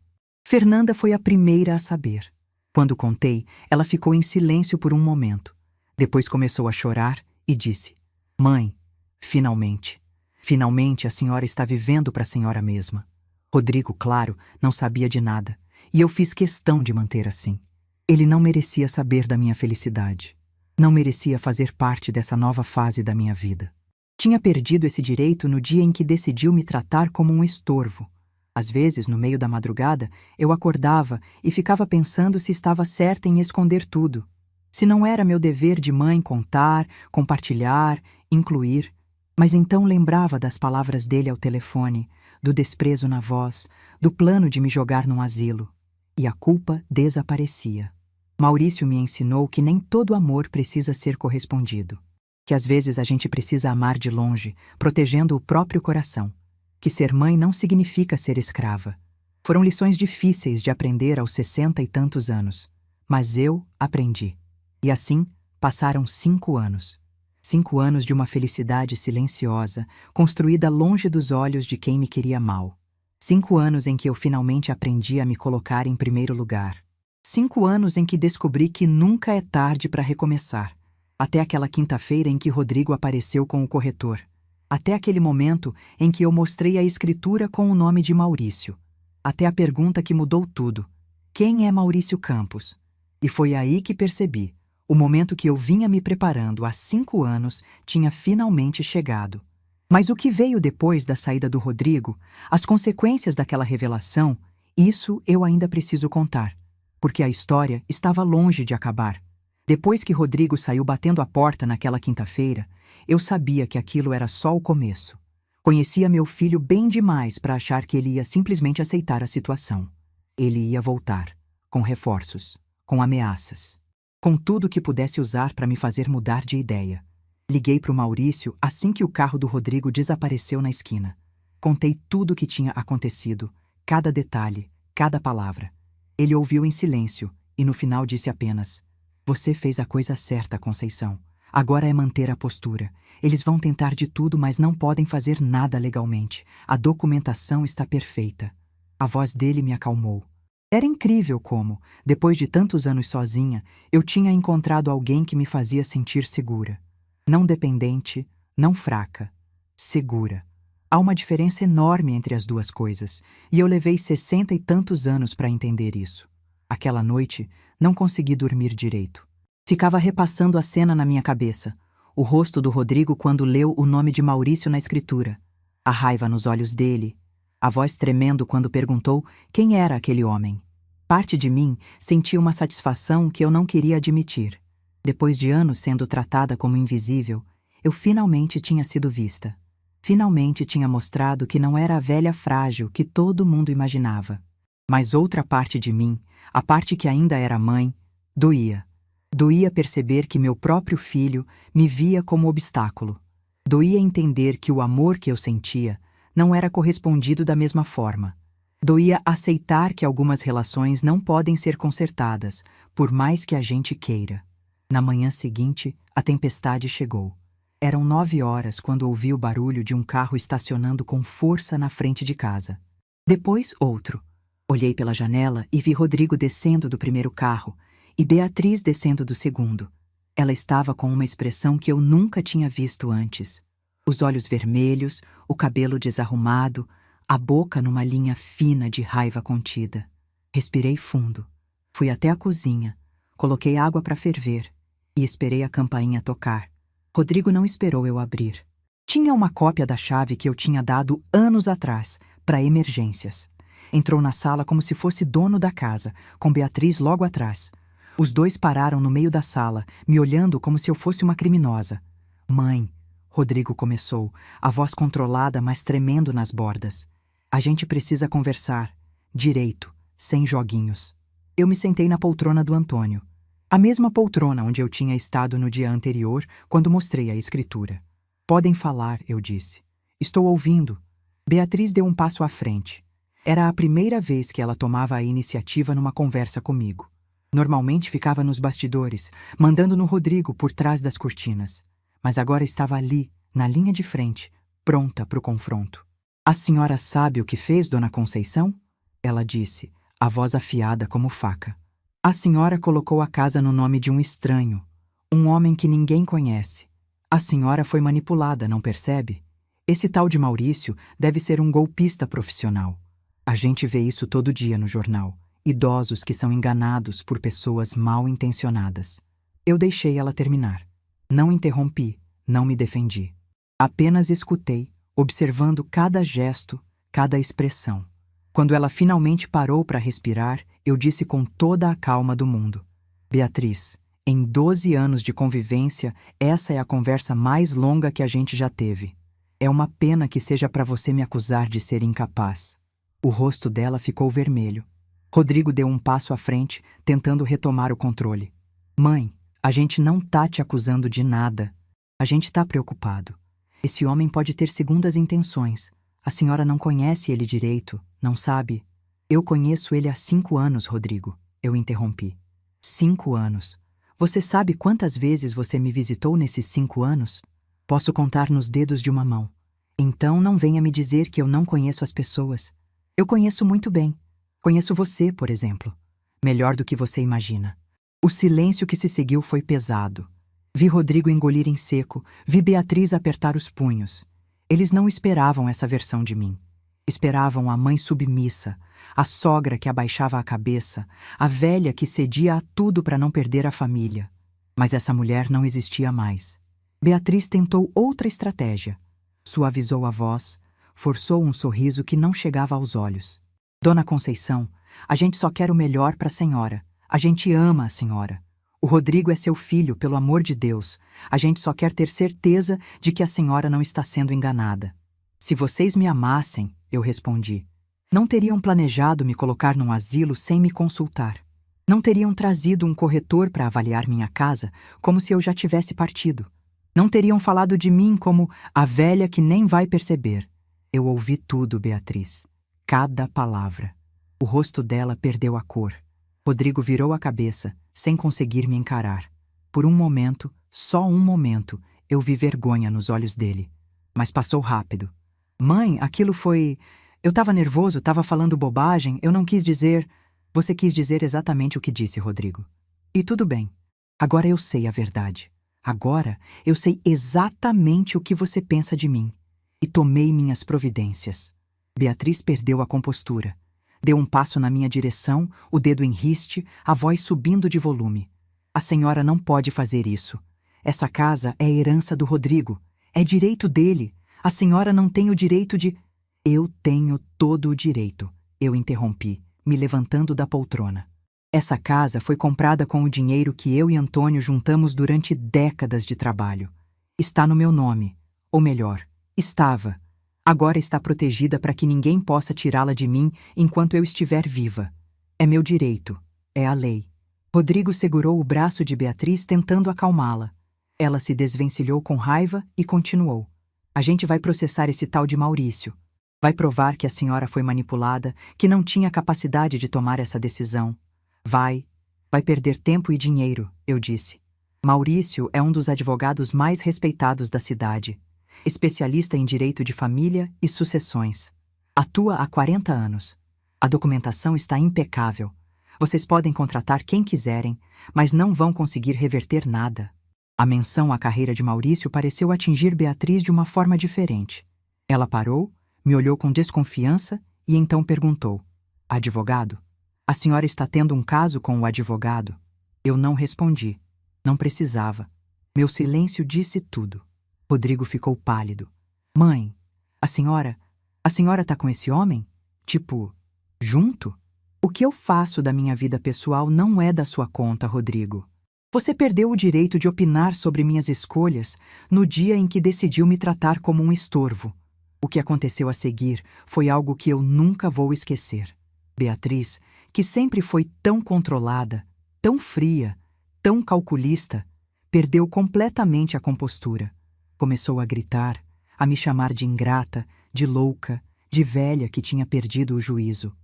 Fernanda foi a primeira a saber. Quando contei, ela ficou em silêncio por um momento. Depois começou a chorar e disse: Mãe, finalmente. Finalmente a senhora está vivendo para a senhora mesma. Rodrigo, claro, não sabia de nada, e eu fiz questão de manter assim. Ele não merecia saber da minha felicidade. Não merecia fazer parte dessa nova fase da minha vida. Tinha perdido esse direito no dia em que decidiu me tratar como um estorvo. Às vezes, no meio da madrugada, eu acordava e ficava pensando se estava certa em esconder tudo. Se não era meu dever de mãe contar, compartilhar, incluir. Mas então lembrava das palavras dele ao telefone, do desprezo na voz, do plano de me jogar num asilo. E a culpa desaparecia. Maurício me ensinou que nem todo amor precisa ser correspondido. Que às vezes a gente precisa amar de longe, protegendo o próprio coração. que ser mãe não significa ser escrava. Foram lições difíceis de aprender aos 60 e tantos anos, mas eu aprendi. E assim, passaram 5 anos. 5 anos de uma felicidade silenciosa, construída longe dos olhos de quem me queria mal. 5 anos em que eu finalmente aprendi a me colocar em primeiro lugar. 5 anos em que descobri que nunca é tarde para recomeçar. Até aquela quinta-feira em que Rodrigo apareceu com o corretor. Até aquele momento em que eu mostrei a escritura com o nome de Maurício. Até a pergunta que mudou tudo. Quem é Maurício Campos? E foi aí que percebi. O momento que eu vinha me preparando há 5 anos tinha finalmente chegado. Mas o que veio depois da saída do Rodrigo, as consequências daquela revelação, isso eu ainda preciso contar. Porque a história estava longe de acabar. Depois que Rodrigo saiu batendo a porta naquela quinta-feira, eu sabia que aquilo era só o começo. Conhecia meu filho bem demais para achar que ele ia simplesmente aceitar a situação. Ele ia voltar, com reforços, com ameaças, com tudo que pudesse usar para me fazer mudar de ideia. Liguei para o Maurício assim que o carro do Rodrigo desapareceu na esquina. Contei tudo o que tinha acontecido, cada detalhe, cada palavra. Ele ouviu em silêncio e no final disse apenas: "Você fez a coisa certa, Conceição. Agora é manter a postura. Eles vão tentar de tudo, mas não podem fazer nada legalmente. A documentação está perfeita." A voz dele me acalmou. Era incrível como, depois de tantos anos sozinha, eu tinha encontrado alguém que me fazia sentir segura. Não dependente, não fraca. Segura. Há uma diferença enorme entre as duas coisas, e eu levei 60 e tantos anos para entender isso. Aquela noite, não consegui dormir direito. Ficava repassando a cena na minha cabeça. O rosto do Rodrigo quando leu o nome de Maurício na escritura. A raiva nos olhos dele. A voz tremendo quando perguntou quem era aquele homem. Parte de mim sentia uma satisfação que eu não queria admitir. Depois de anos sendo tratada como invisível, eu finalmente tinha sido vista. Finalmente tinha mostrado que não era a velha frágil que todo mundo imaginava. Mas outra parte de mim, a parte que ainda era mãe, doía. Doía perceber que meu próprio filho me via como obstáculo. Doía entender que o amor que eu sentia não era correspondido da mesma forma. Doía aceitar que algumas relações não podem ser consertadas, por mais que a gente queira. Na manhã seguinte, a tempestade chegou. Eram 9 horas quando ouvi o barulho de um carro estacionando com força na frente de casa. Depois, outro. Olhei pela janela e vi Rodrigo descendo do primeiro carro e Beatriz descendo do segundo. Ela estava com uma expressão que eu nunca tinha visto antes. Os olhos vermelhos, o cabelo desarrumado, a boca numa linha fina de raiva contida. Respirei fundo. Fui até a cozinha, coloquei água para ferver e esperei a campainha tocar. Rodrigo não esperou eu abrir. Tinha uma cópia da chave que eu tinha dado anos atrás, para emergências. Entrou na sala como se fosse dono da casa, com Beatriz logo atrás. Os dois pararam no meio da sala, me olhando como se eu fosse uma criminosa. "Mãe", Rodrigo começou, a voz controlada, mas tremendo nas bordas. "A gente precisa conversar. Direito, sem joguinhos." Eu me sentei na poltrona do Antônio. A mesma poltrona onde eu tinha estado no dia anterior, quando mostrei a escritura. "Podem falar", eu disse. "Estou ouvindo." Beatriz deu um passo à frente. Era a primeira vez que ela tomava a iniciativa numa conversa comigo. Normalmente ficava nos bastidores, mandando no Rodrigo por trás das cortinas. Mas agora estava ali, na linha de frente, pronta para o confronto. "A senhora sabe o que fez, dona Conceição?" Ela disse, a voz afiada como faca. "A senhora colocou a casa no nome de um estranho, um homem que ninguém conhece. A senhora foi manipulada, não percebe? Esse tal de Maurício deve ser um golpista profissional. A gente vê isso todo dia no jornal. Idosos que são enganados por pessoas mal intencionadas." Eu deixei ela terminar. Não interrompi, não me defendi. Apenas escutei, observando cada gesto, cada expressão. Quando ela finalmente parou para respirar, eu disse com toda a calma do mundo: "Beatriz, em 12 anos de convivência, essa é a conversa mais longa que a gente já teve. É uma pena que seja para você me acusar de ser incapaz." O rosto dela ficou vermelho. Rodrigo deu um passo à frente, tentando retomar o controle. "Mãe, a gente não tá te acusando de nada. A gente tá preocupado. Esse homem pode ter segundas intenções. A senhora não conhece ele direito, não sabe? Eu conheço ele há 5 anos, Rodrigo, eu interrompi. 5 anos. Você sabe quantas vezes você me visitou nesses 5 anos? Posso contar nos dedos de uma mão. Então não venha me dizer que eu não conheço as pessoas. Eu conheço muito bem. Conheço você, por exemplo. Melhor do que você imagina. O silêncio que se seguiu foi pesado. Vi Rodrigo engolir em seco, vi Beatriz apertar os punhos. Eles não esperavam essa versão de mim. Esperavam a mãe submissa, a sogra que abaixava a cabeça, a velha que cedia a tudo para não perder a família. Mas essa mulher não existia mais. Beatriz tentou outra estratégia. Suavizou a voz, forçou um sorriso que não chegava aos olhos. Dona Conceição, a gente só quer o melhor para a senhora. A gente ama a senhora. O Rodrigo é seu filho, pelo amor de Deus. A gente só quer ter certeza de que a senhora não está sendo enganada. Se vocês me amassem, eu respondi, não teriam planejado me colocar num asilo sem me consultar. Não teriam trazido um corretor para avaliar minha casa como se eu já tivesse partido. Não teriam falado de mim como a velha que nem vai perceber. Eu ouvi tudo, Beatriz. Cada palavra. O rosto dela perdeu a cor. Rodrigo virou a cabeça, sem conseguir me encarar. Por um momento, só um momento, eu vi vergonha nos olhos dele. Mas passou rápido. Mãe, aquilo foi... Eu estava nervoso, estava falando bobagem, eu não quis dizer... Você quis dizer exatamente o que disse, Rodrigo. E tudo bem. Agora eu sei a verdade. Agora eu sei exatamente o que você pensa de mim. E tomei minhas providências. Beatriz perdeu a compostura. Deu um passo na minha direção, o dedo em riste, a voz subindo de volume. A senhora não pode fazer isso. Essa casa é herança do Rodrigo. É direito dele. A senhora não tem o direito de... Eu tenho todo o direito, eu interrompi, me levantando da poltrona. Essa casa foi comprada com o dinheiro que eu e Antônio juntamos durante décadas de trabalho. Está no meu nome. Ou melhor, estava. Agora está protegida para que ninguém possa tirá-la de mim enquanto eu estiver viva. É meu direito. É a lei. Rodrigo segurou o braço de Beatriz tentando acalmá-la. Ela se desvencilhou com raiva e continuou. A gente vai processar esse tal de Maurício. Vai provar que a senhora foi manipulada, que não tinha capacidade de tomar essa decisão. Vai perder tempo e dinheiro, eu disse. Maurício é um dos advogados mais respeitados da cidade. Especialista em direito de família e sucessões. Atua há 40 anos. A documentação está impecável. Vocês podem contratar quem quiserem, mas não vão conseguir reverter nada. A menção à carreira de Maurício pareceu atingir Beatriz de uma forma diferente. Ela parou, me olhou com desconfiança e então perguntou: Advogado? A senhora está tendo um caso com o advogado? Eu não respondi. Não precisava. Meu silêncio disse tudo. Rodrigo ficou pálido. Mãe, a senhora tá com esse homem? Tipo, junto? O que eu faço da minha vida pessoal não é da sua conta, Rodrigo. Você perdeu o direito de opinar sobre minhas escolhas no dia em que decidiu me tratar como um estorvo. O que aconteceu a seguir foi algo que eu nunca vou esquecer. Beatriz, que sempre foi tão controlada, tão fria, tão calculista, perdeu completamente a compostura. Começou a gritar, a me chamar de ingrata, de louca, de velha que tinha perdido o juízo.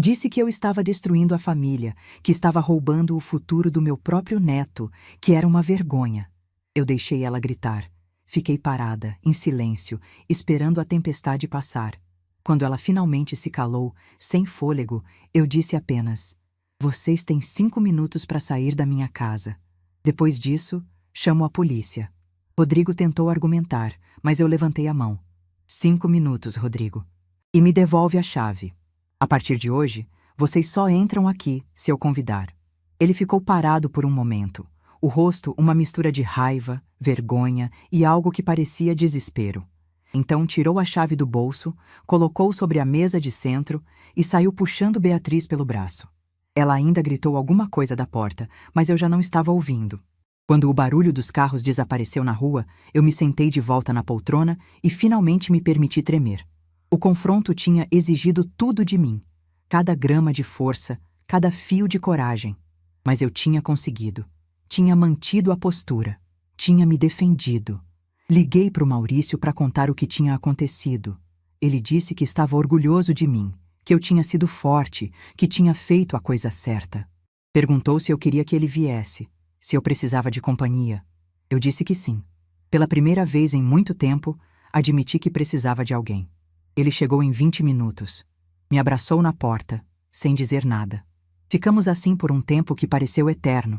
Disse que eu estava destruindo a família, que estava roubando o futuro do meu próprio neto, que era uma vergonha. Eu deixei ela gritar. Fiquei parada, em silêncio, esperando a tempestade passar. Quando ela finalmente se calou, sem fôlego, eu disse apenas: Vocês têm 5 minutos para sair da minha casa. Depois disso, chamo a polícia. Rodrigo tentou argumentar, mas eu levantei a mão. 5 minutos, Rodrigo. E me devolve a chave. A partir de hoje, vocês só entram aqui se eu convidar. Ele ficou parado por um momento. O rosto uma mistura de raiva, vergonha e algo que parecia desespero. Então tirou a chave do bolso, colocou sobre a mesa de centro e saiu puxando Beatriz pelo braço. Ela ainda gritou alguma coisa da porta, mas eu já não estava ouvindo. Quando o barulho dos carros desapareceu na rua, eu me sentei de volta na poltrona e finalmente me permiti tremer. O confronto tinha exigido tudo de mim. Cada grama de força, cada fio de coragem. Mas eu tinha conseguido. Tinha mantido a postura. Tinha me defendido. Liguei para o Maurício para contar o que tinha acontecido. Ele disse que estava orgulhoso de mim, que eu tinha sido forte, que tinha feito a coisa certa. Perguntou se eu queria que ele viesse, se eu precisava de companhia. Eu disse que sim. Pela primeira vez em muito tempo, admiti que precisava de alguém. Ele chegou em 20 minutos. Me abraçou na porta, sem dizer nada. Ficamos assim por um tempo que pareceu eterno.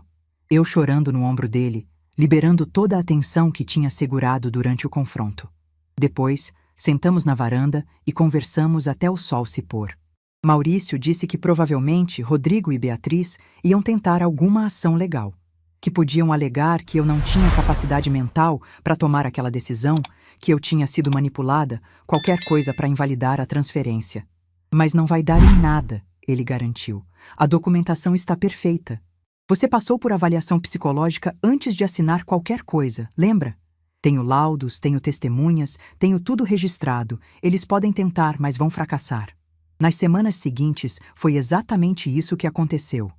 Eu chorando no ombro dele, liberando toda a tensão que tinha segurado durante o confronto. Depois, sentamos na varanda e conversamos até o sol se pôr. Maurício disse que provavelmente Rodrigo e Beatriz iam tentar alguma ação legal, que podiam alegar que eu não tinha capacidade mental para tomar aquela decisão, que eu tinha sido manipulada, qualquer coisa para invalidar a transferência. Mas não vai dar em nada, ele garantiu. A documentação está perfeita. Você passou por avaliação psicológica antes de assinar qualquer coisa, lembra? Tenho laudos, tenho testemunhas, tenho tudo registrado. Eles podem tentar, mas vão fracassar. Nas semanas seguintes, foi exatamente isso que aconteceu.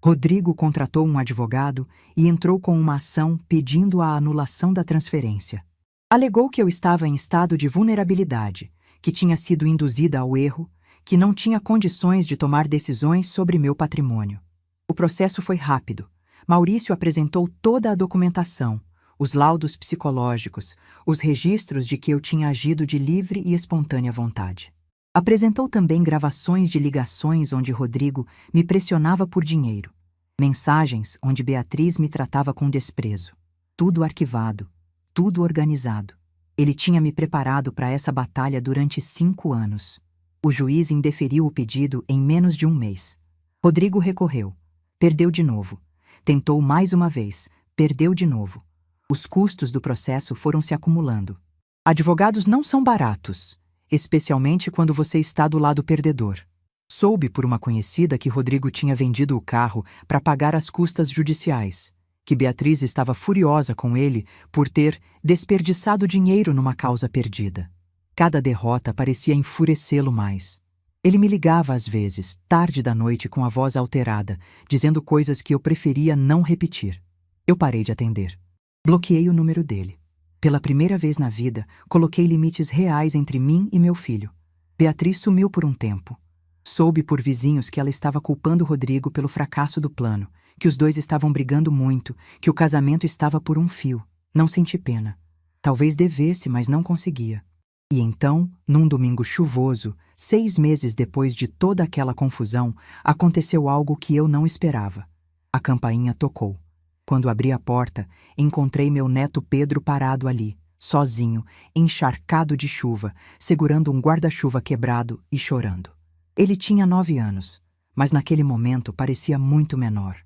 Rodrigo contratou um advogado e entrou com uma ação pedindo a anulação da transferência. Alegou que eu estava em estado de vulnerabilidade, que tinha sido induzida ao erro, que não tinha condições de tomar decisões sobre meu patrimônio. O processo foi rápido. Maurício apresentou toda a documentação, os laudos psicológicos, os registros de que eu tinha agido de livre e espontânea vontade. Apresentou também gravações de ligações onde Rodrigo me pressionava por dinheiro, mensagens onde Beatriz me tratava com desprezo. Tudo arquivado, tudo organizado. Ele tinha me preparado para essa batalha durante 5 anos. O juiz indeferiu o pedido em menos de um mês. Rodrigo recorreu. Perdeu de novo. Tentou mais uma vez. Perdeu de novo. Os custos do processo foram se acumulando. Advogados não são baratos, especialmente quando você está do lado perdedor. Soube por uma conhecida que Rodrigo tinha vendido o carro para pagar as custas judiciais, que Beatriz estava furiosa com ele por ter desperdiçado dinheiro numa causa perdida. Cada derrota parecia enfurecê-lo mais. Ele me ligava às vezes, tarde da noite, com a voz alterada, dizendo coisas que eu preferia não repetir. Eu parei de atender. Bloqueei o número dele. Pela primeira vez na vida, coloquei limites reais entre mim e meu filho. Beatriz sumiu por um tempo. Soube por vizinhos que ela estava culpando Rodrigo pelo fracasso do plano, que os dois estavam brigando muito, que o casamento estava por um fio. Não senti pena. Talvez devesse, mas não conseguia. E então, num domingo chuvoso, 6 meses depois de toda aquela confusão, aconteceu algo que eu não esperava. A campainha tocou. Quando abri a porta, encontrei meu neto Pedro parado ali, sozinho, encharcado de chuva, segurando um guarda-chuva quebrado e chorando. Ele tinha 9 anos, mas naquele momento parecia muito menor.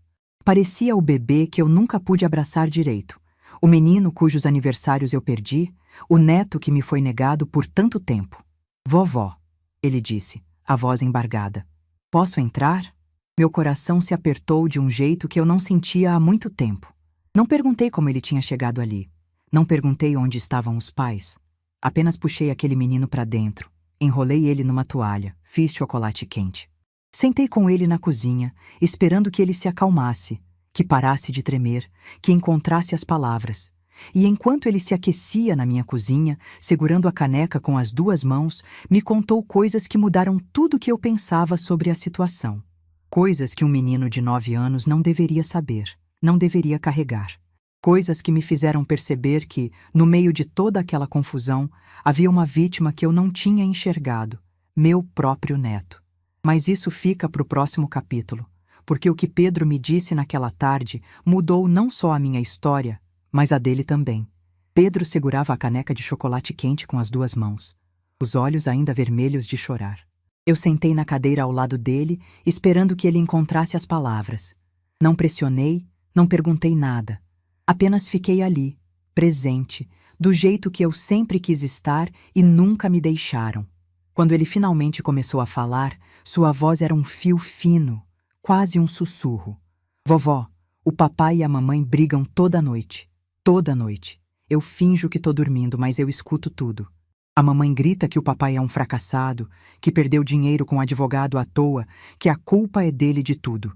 Parecia o bebê que eu nunca pude abraçar direito, o menino cujos aniversários eu perdi, o neto que me foi negado por tanto tempo. Vovó, ele disse, a voz embargada. Posso entrar? Meu coração se apertou de um jeito que eu não sentia há muito tempo. Não perguntei como ele tinha chegado ali. Não perguntei onde estavam os pais. Apenas puxei aquele menino para dentro, enrolei ele numa toalha, fiz chocolate quente. Sentei com ele na cozinha, esperando que ele se acalmasse, que parasse de tremer, que encontrasse as palavras. E enquanto ele se aquecia na minha cozinha, segurando a caneca com as 2 mãos, me contou coisas que mudaram tudo o que eu pensava sobre a situação. Coisas que um menino de 9 anos não deveria saber, não deveria carregar. Coisas que me fizeram perceber que, no meio de toda aquela confusão, havia uma vítima que eu não tinha enxergado, meu próprio neto. Mas isso fica para o próximo capítulo, porque o que Pedro me disse naquela tarde mudou não só a minha história, mas a dele também. Pedro segurava a caneca de chocolate quente com as 2 mãos, os olhos ainda vermelhos de chorar. Eu sentei na cadeira ao lado dele, esperando que ele encontrasse as palavras. Não pressionei, não perguntei nada. Apenas fiquei ali, presente, do jeito que eu sempre quis estar e nunca me deixaram. Quando ele finalmente começou a falar, sua voz era um fio fino, quase um sussurro. Vovó, o papai e a mamãe brigam toda noite. Toda noite. Eu finjo que tô dormindo, mas eu escuto tudo. A mamãe grita que o papai é um fracassado, que perdeu dinheiro com advogado à toa, que a culpa é dele de tudo.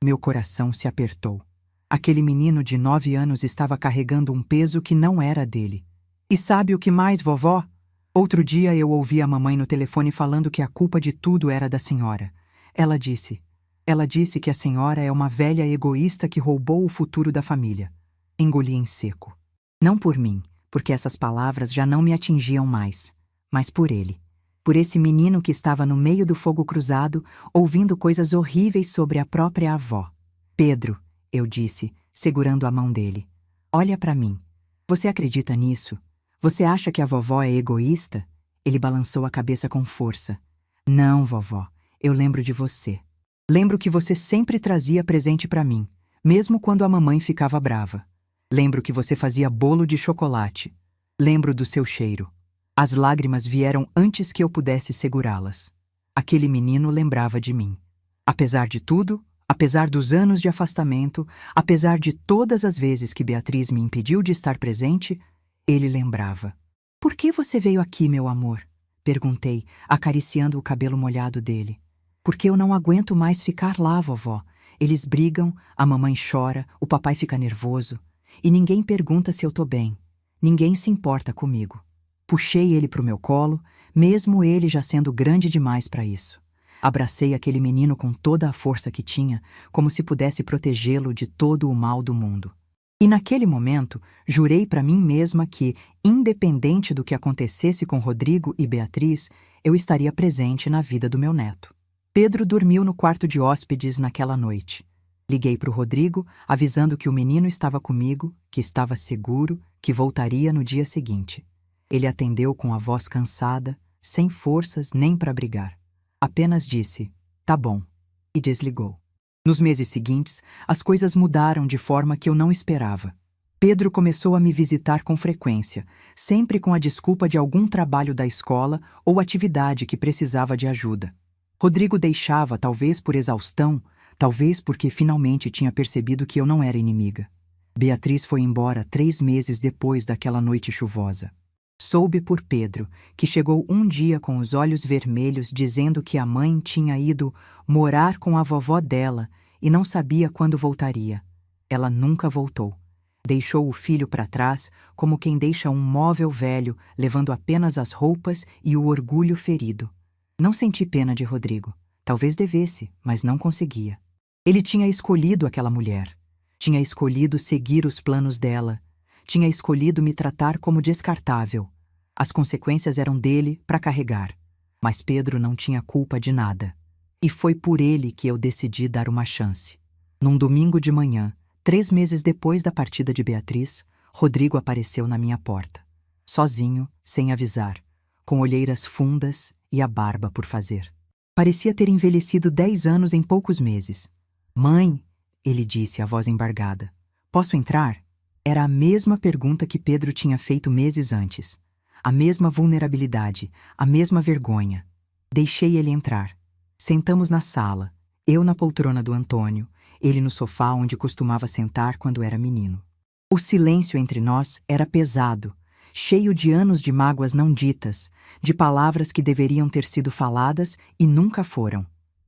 Meu coração se apertou. Aquele menino de 9 anos estava carregando um peso que não era dele. E sabe o que mais, vovó? Outro dia eu ouvi a mamãe no telefone falando que a culpa de tudo era da senhora. Ela disse que a senhora é uma velha egoísta que roubou o futuro da família. Engoli em seco. Não por mim, porque essas palavras já não me atingiam mais, mas por ele. Por esse menino que estava no meio do fogo cruzado, ouvindo coisas horríveis sobre a própria avó. Pedro, eu disse, segurando a mão dele. Olha para mim. Você acredita nisso? Você acha que a vovó é egoísta? Ele balançou a cabeça com força. Não, vovó, eu lembro de você. Lembro que você sempre trazia presente para mim, mesmo quando a mamãe ficava brava. Lembro que você fazia bolo de chocolate. Lembro do seu cheiro. As lágrimas vieram antes que eu pudesse segurá-las. Aquele menino lembrava de mim. Apesar de tudo, apesar dos anos de afastamento, apesar de todas as vezes que Beatriz me impediu de estar presente, ele lembrava. Por que você veio aqui, meu amor? Perguntei, acariciando o cabelo molhado dele. Porque eu não aguento mais ficar lá, vovó. Eles brigam, a mamãe chora, o papai fica nervoso. E ninguém pergunta se eu tô bem. Ninguém se importa comigo. Puxei ele pro meu colo, mesmo ele já sendo grande demais para isso. Abracei aquele menino com toda a força que tinha, como se pudesse protegê-lo de todo o mal do mundo. E naquele momento, jurei para mim mesma que, independente do que acontecesse com Rodrigo e Beatriz, eu estaria presente na vida do meu neto. Pedro dormiu no quarto de hóspedes naquela noite. Liguei para o Rodrigo, avisando que o menino estava comigo, que estava seguro, que voltaria no dia seguinte. Ele atendeu com a voz cansada, sem forças nem para brigar. Apenas disse, tá bom, e desligou. Nos meses seguintes, as coisas mudaram de forma que eu não esperava. Pedro começou a me visitar com frequência, sempre com a desculpa de algum trabalho da escola ou atividade que precisava de ajuda. Rodrigo deixava, talvez por exaustão, talvez porque finalmente tinha percebido que eu não era inimiga. Beatriz foi embora 3 meses depois daquela noite chuvosa. Soube por Pedro, que chegou um dia com os olhos vermelhos dizendo que a mãe tinha ido morar com a vovó dela e não sabia quando voltaria. Ela nunca voltou. Deixou o filho para trás como quem deixa um móvel velho, levando apenas as roupas e o orgulho ferido. Não senti pena de Rodrigo. Talvez devesse, mas não conseguia. Ele tinha escolhido aquela mulher. Tinha escolhido seguir os planos dela. Tinha escolhido me tratar como descartável. As consequências eram dele para carregar. Mas Pedro não tinha culpa de nada. E foi por ele que eu decidi dar uma chance. Num domingo de manhã, 3 meses depois da partida de Beatriz, Rodrigo apareceu na minha porta. Sozinho, sem avisar, com olheiras fundas e a barba por fazer. Parecia ter envelhecido 10 anos em poucos meses. Mãe, ele disse, a voz embargada. Posso entrar? Era a mesma pergunta que Pedro tinha feito meses antes. A mesma vulnerabilidade, a mesma vergonha. Deixei ele entrar. Sentamos na sala, eu na poltrona do Antônio, ele no sofá onde costumava sentar quando era menino. O silêncio entre nós era pesado, cheio de anos de mágoas não ditas, de palavras que deveriam ter sido faladas e nunca foram.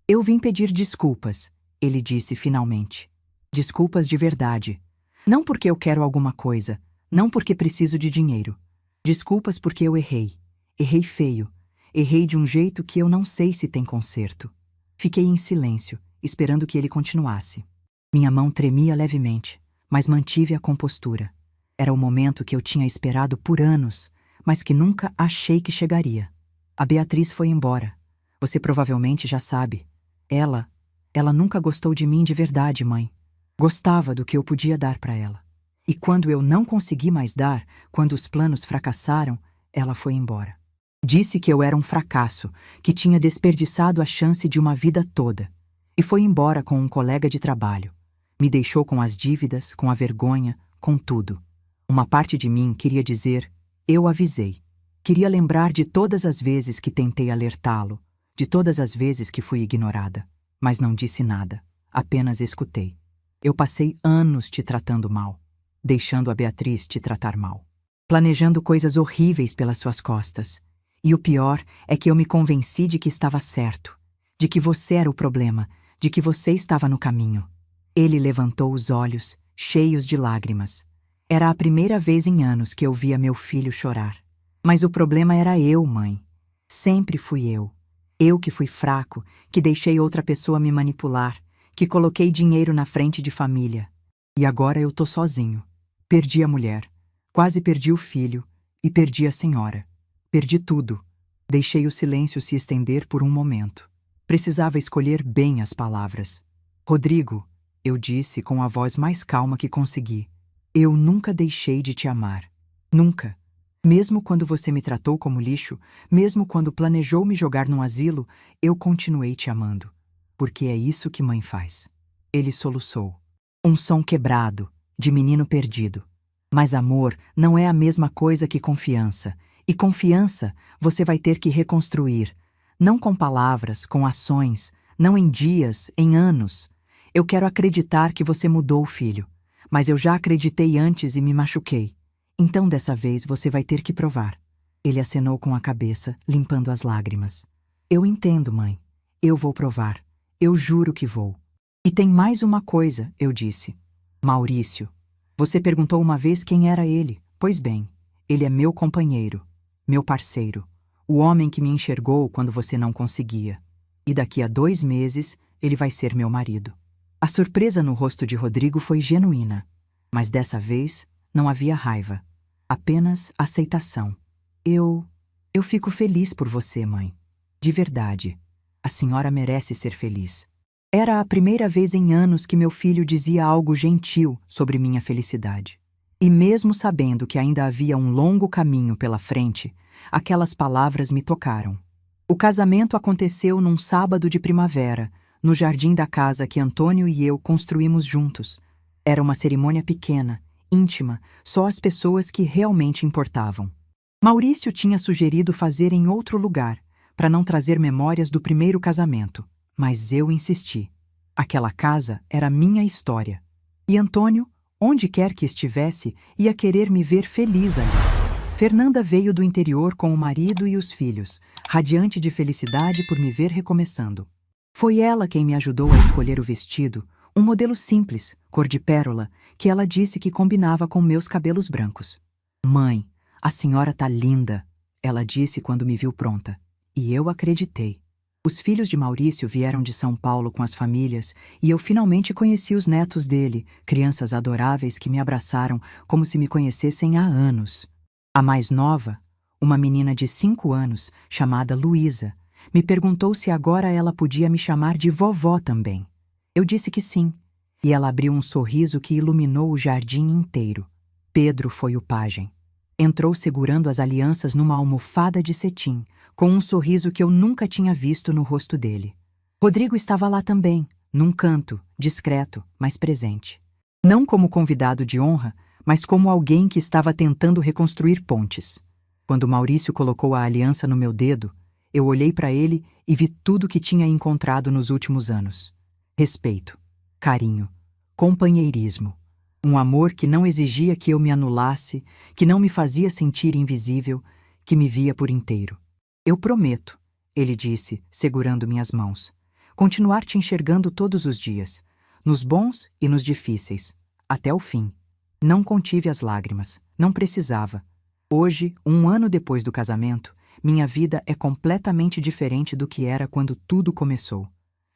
Eu vim pedir desculpas, ele disse finalmente. Desculpas de verdade. Não porque eu quero alguma coisa, não porque preciso de dinheiro. Desculpas porque eu errei. Errei feio. Errei de um jeito que eu não sei se tem conserto. Fiquei em silêncio, esperando que ele continuasse. Minha mão tremia levemente, mas mantive a compostura. Era o momento que eu tinha esperado por anos, mas que nunca achei que chegaria. A Beatriz foi embora. Você provavelmente já sabe. Ela nunca gostou de mim de verdade, mãe. Gostava do que eu podia dar para ela. E quando eu não consegui mais dar, quando os planos fracassaram, ela foi embora. Disse que eu era um fracasso, que tinha desperdiçado a chance de uma vida toda. E foi embora com um colega de trabalho. Me deixou com as dívidas, com a vergonha, com tudo. Uma parte de mim queria dizer, eu avisei. Queria lembrar de todas as vezes que tentei alertá-lo, de todas as vezes que fui ignorada. Mas não disse nada, apenas escutei. Eu passei anos te tratando mal, deixando a Beatriz te tratar mal, planejando coisas horríveis pelas suas costas. E o pior é que eu me convenci de que estava certo, de que você era o problema, de que você estava no caminho. Ele levantou os olhos, cheios de lágrimas. Era a primeira vez em anos que eu via meu filho chorar. Mas o problema era eu, mãe. Sempre fui eu. Eu que fui fraco, que deixei outra pessoa me manipular, que coloquei dinheiro na frente de família. E agora eu tô sozinho. Perdi a mulher, quase perdi o filho e perdi a senhora. Perdi tudo. Deixei o silêncio se estender por um momento. Precisava escolher bem as palavras. Rodrigo, eu disse com a voz mais calma que consegui, eu nunca deixei de te amar. Nunca. Mesmo quando você me tratou como lixo, mesmo quando planejou me jogar num asilo, eu continuei te amando. Porque é isso que mãe faz. Ele soluçou. Um som quebrado, de menino perdido. Mas amor não é a mesma coisa que confiança. E confiança você vai ter que reconstruir. Não com palavras, com ações, não em dias, em anos. Eu quero acreditar que você mudou, filho. Mas eu já acreditei antes e me machuquei. Então dessa vez você vai ter que provar. Ele acenou com a cabeça, limpando as lágrimas. Eu entendo, mãe. Eu vou provar. Eu juro que vou. E tem mais uma coisa, eu disse. Maurício. Você perguntou uma vez quem era ele. Pois bem, ele é meu companheiro, meu parceiro, o homem que me enxergou quando você não conseguia. E daqui a 2 meses, ele vai ser meu marido. A surpresa no rosto de Rodrigo foi genuína. Mas dessa vez, não havia raiva. Apenas aceitação. Eu fico feliz por você, mãe. De verdade. A senhora merece ser feliz. Era a primeira vez em anos que meu filho dizia algo gentil sobre minha felicidade. E mesmo sabendo que ainda havia um longo caminho pela frente, aquelas palavras me tocaram. O casamento aconteceu num sábado de primavera, no jardim da casa que Antônio e eu construímos juntos. Era uma cerimônia pequena, íntima, só as pessoas que realmente importavam. Maurício tinha sugerido fazer em outro lugar, para não trazer memórias do primeiro casamento, mas eu insisti. Aquela casa era minha história. E Antônio, onde quer que estivesse, ia querer me ver feliz ali. Fernanda veio do interior com o marido e os filhos, radiante de felicidade por me ver recomeçando. Foi ela quem me ajudou a escolher o vestido, um modelo simples, cor de pérola, que ela disse que combinava com meus cabelos brancos. Mãe, a senhora tá linda, ela disse quando me viu pronta. E eu acreditei. Os filhos de Maurício vieram de São Paulo com as famílias e eu finalmente conheci os netos dele, crianças adoráveis que me abraçaram como se me conhecessem há anos. A mais nova, uma menina de 5 anos, chamada Luísa, me perguntou se agora ela podia me chamar de vovó também. Eu disse que sim, e ela abriu um sorriso que iluminou o jardim inteiro. Pedro foi o pajem. Entrou segurando as alianças numa almofada de cetim, com um sorriso que eu nunca tinha visto no rosto dele. Rodrigo estava lá também, num canto, discreto, mas presente. Não como convidado de honra, mas como alguém que estava tentando reconstruir pontes. Quando Maurício colocou a aliança no meu dedo, eu olhei para ele e vi tudo que tinha encontrado nos últimos anos. Respeito, carinho, companheirismo. Um amor que não exigia que eu me anulasse, que não me fazia sentir invisível, que me via por inteiro. Eu prometo, ele disse, segurando minhas mãos, continuar te enxergando todos os dias, nos bons e nos difíceis, até o fim. Não contive as lágrimas, não precisava. Hoje, 1 ano depois do casamento, minha vida é completamente diferente do que era quando tudo começou.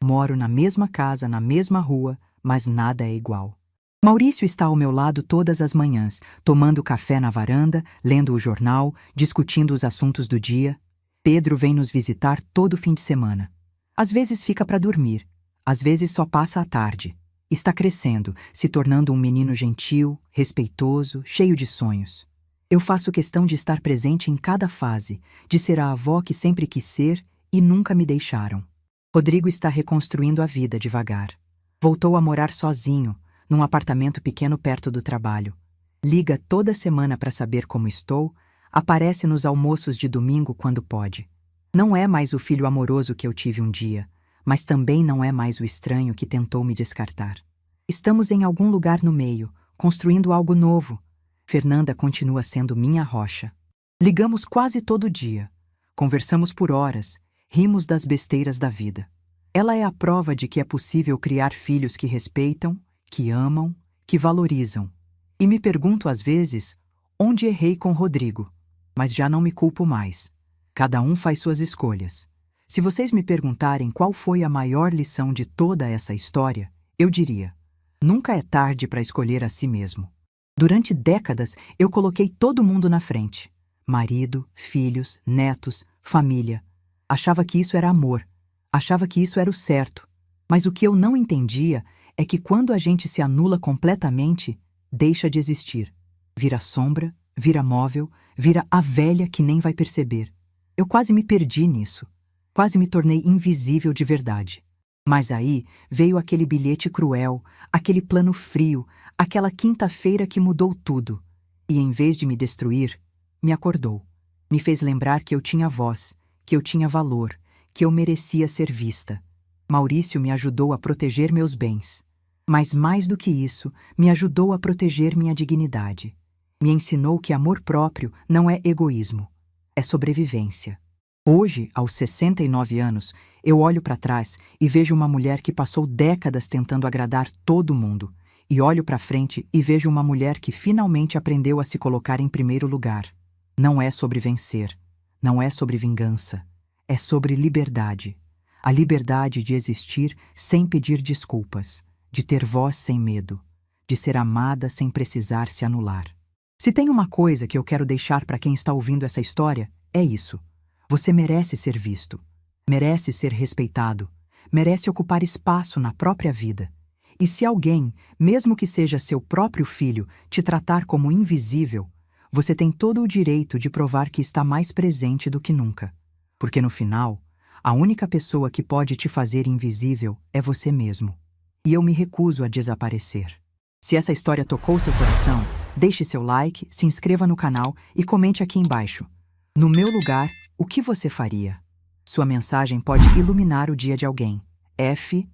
Moro na mesma casa, na mesma rua, mas nada é igual. Maurício está ao meu lado todas as manhãs, tomando café na varanda, lendo o jornal, discutindo os assuntos do dia. Pedro vem nos visitar todo fim de semana. Às vezes fica para dormir, às vezes só passa a tarde. Está crescendo, se tornando um menino gentil, respeitoso, cheio de sonhos. Eu faço questão de estar presente em cada fase, de ser a avó que sempre quis ser e nunca me deixaram. Rodrigo está reconstruindo a vida devagar. Voltou a morar sozinho, num apartamento pequeno perto do trabalho. Liga toda semana para saber como estou, aparece nos almoços de domingo quando pode. Não é mais o filho amoroso que eu tive um dia, mas também não é mais o estranho que tentou me descartar. Estamos em algum lugar no meio, construindo algo novo. Fernanda continua sendo minha rocha. Ligamos quase todo dia. Conversamos por horas, rimos das besteiras da vida. Ela é a prova de que é possível criar filhos que respeitam, que amam, que valorizam. E me pergunto às vezes, onde errei com Rodrigo? Mas já não me culpo mais. Cada um faz suas escolhas. Se vocês me perguntarem qual foi a maior lição de toda essa história, eu diria: nunca é tarde para escolher a si mesmo. Durante décadas, eu coloquei todo mundo na frente. Marido, filhos, netos, família. Achava que isso era amor. Achava que isso era o certo. Mas o que eu não entendia é que quando a gente se anula completamente, deixa de existir. Vira sombra, vira móvel, vira a velha que nem vai perceber. Eu quase me perdi nisso. Quase me tornei invisível de verdade. Mas aí veio aquele bilhete cruel, aquele plano frio, aquela quinta-feira que mudou tudo. E em vez de me destruir, me acordou. Me fez lembrar que eu tinha voz, que eu tinha valor, que eu merecia ser vista. Maurício me ajudou a proteger meus bens. Mas mais do que isso, me ajudou a proteger minha dignidade. Me ensinou que amor próprio não é egoísmo, é sobrevivência. Hoje, aos 69 anos, eu olho para trás e vejo uma mulher que passou décadas tentando agradar todo mundo. E olho para frente e vejo uma mulher que finalmente aprendeu a se colocar em primeiro lugar. Não é sobre vencer, não é sobre vingança, é sobre liberdade. A liberdade de existir sem pedir desculpas, de ter voz sem medo, de ser amada sem precisar se anular. Se tem uma coisa que eu quero deixar para quem está ouvindo essa história, é isso. Você merece ser visto, merece ser respeitado, merece ocupar espaço na própria vida. E se alguém, mesmo que seja seu próprio filho, te tratar como invisível, você tem todo o direito de provar que está mais presente do que nunca. Porque no final, a única pessoa que pode te fazer invisível é você mesmo. E eu me recuso a desaparecer. Se essa história tocou seu coração, deixe seu like, se inscreva no canal e comente aqui embaixo. No meu lugar, o que você faria? Sua mensagem pode iluminar o dia de alguém. F.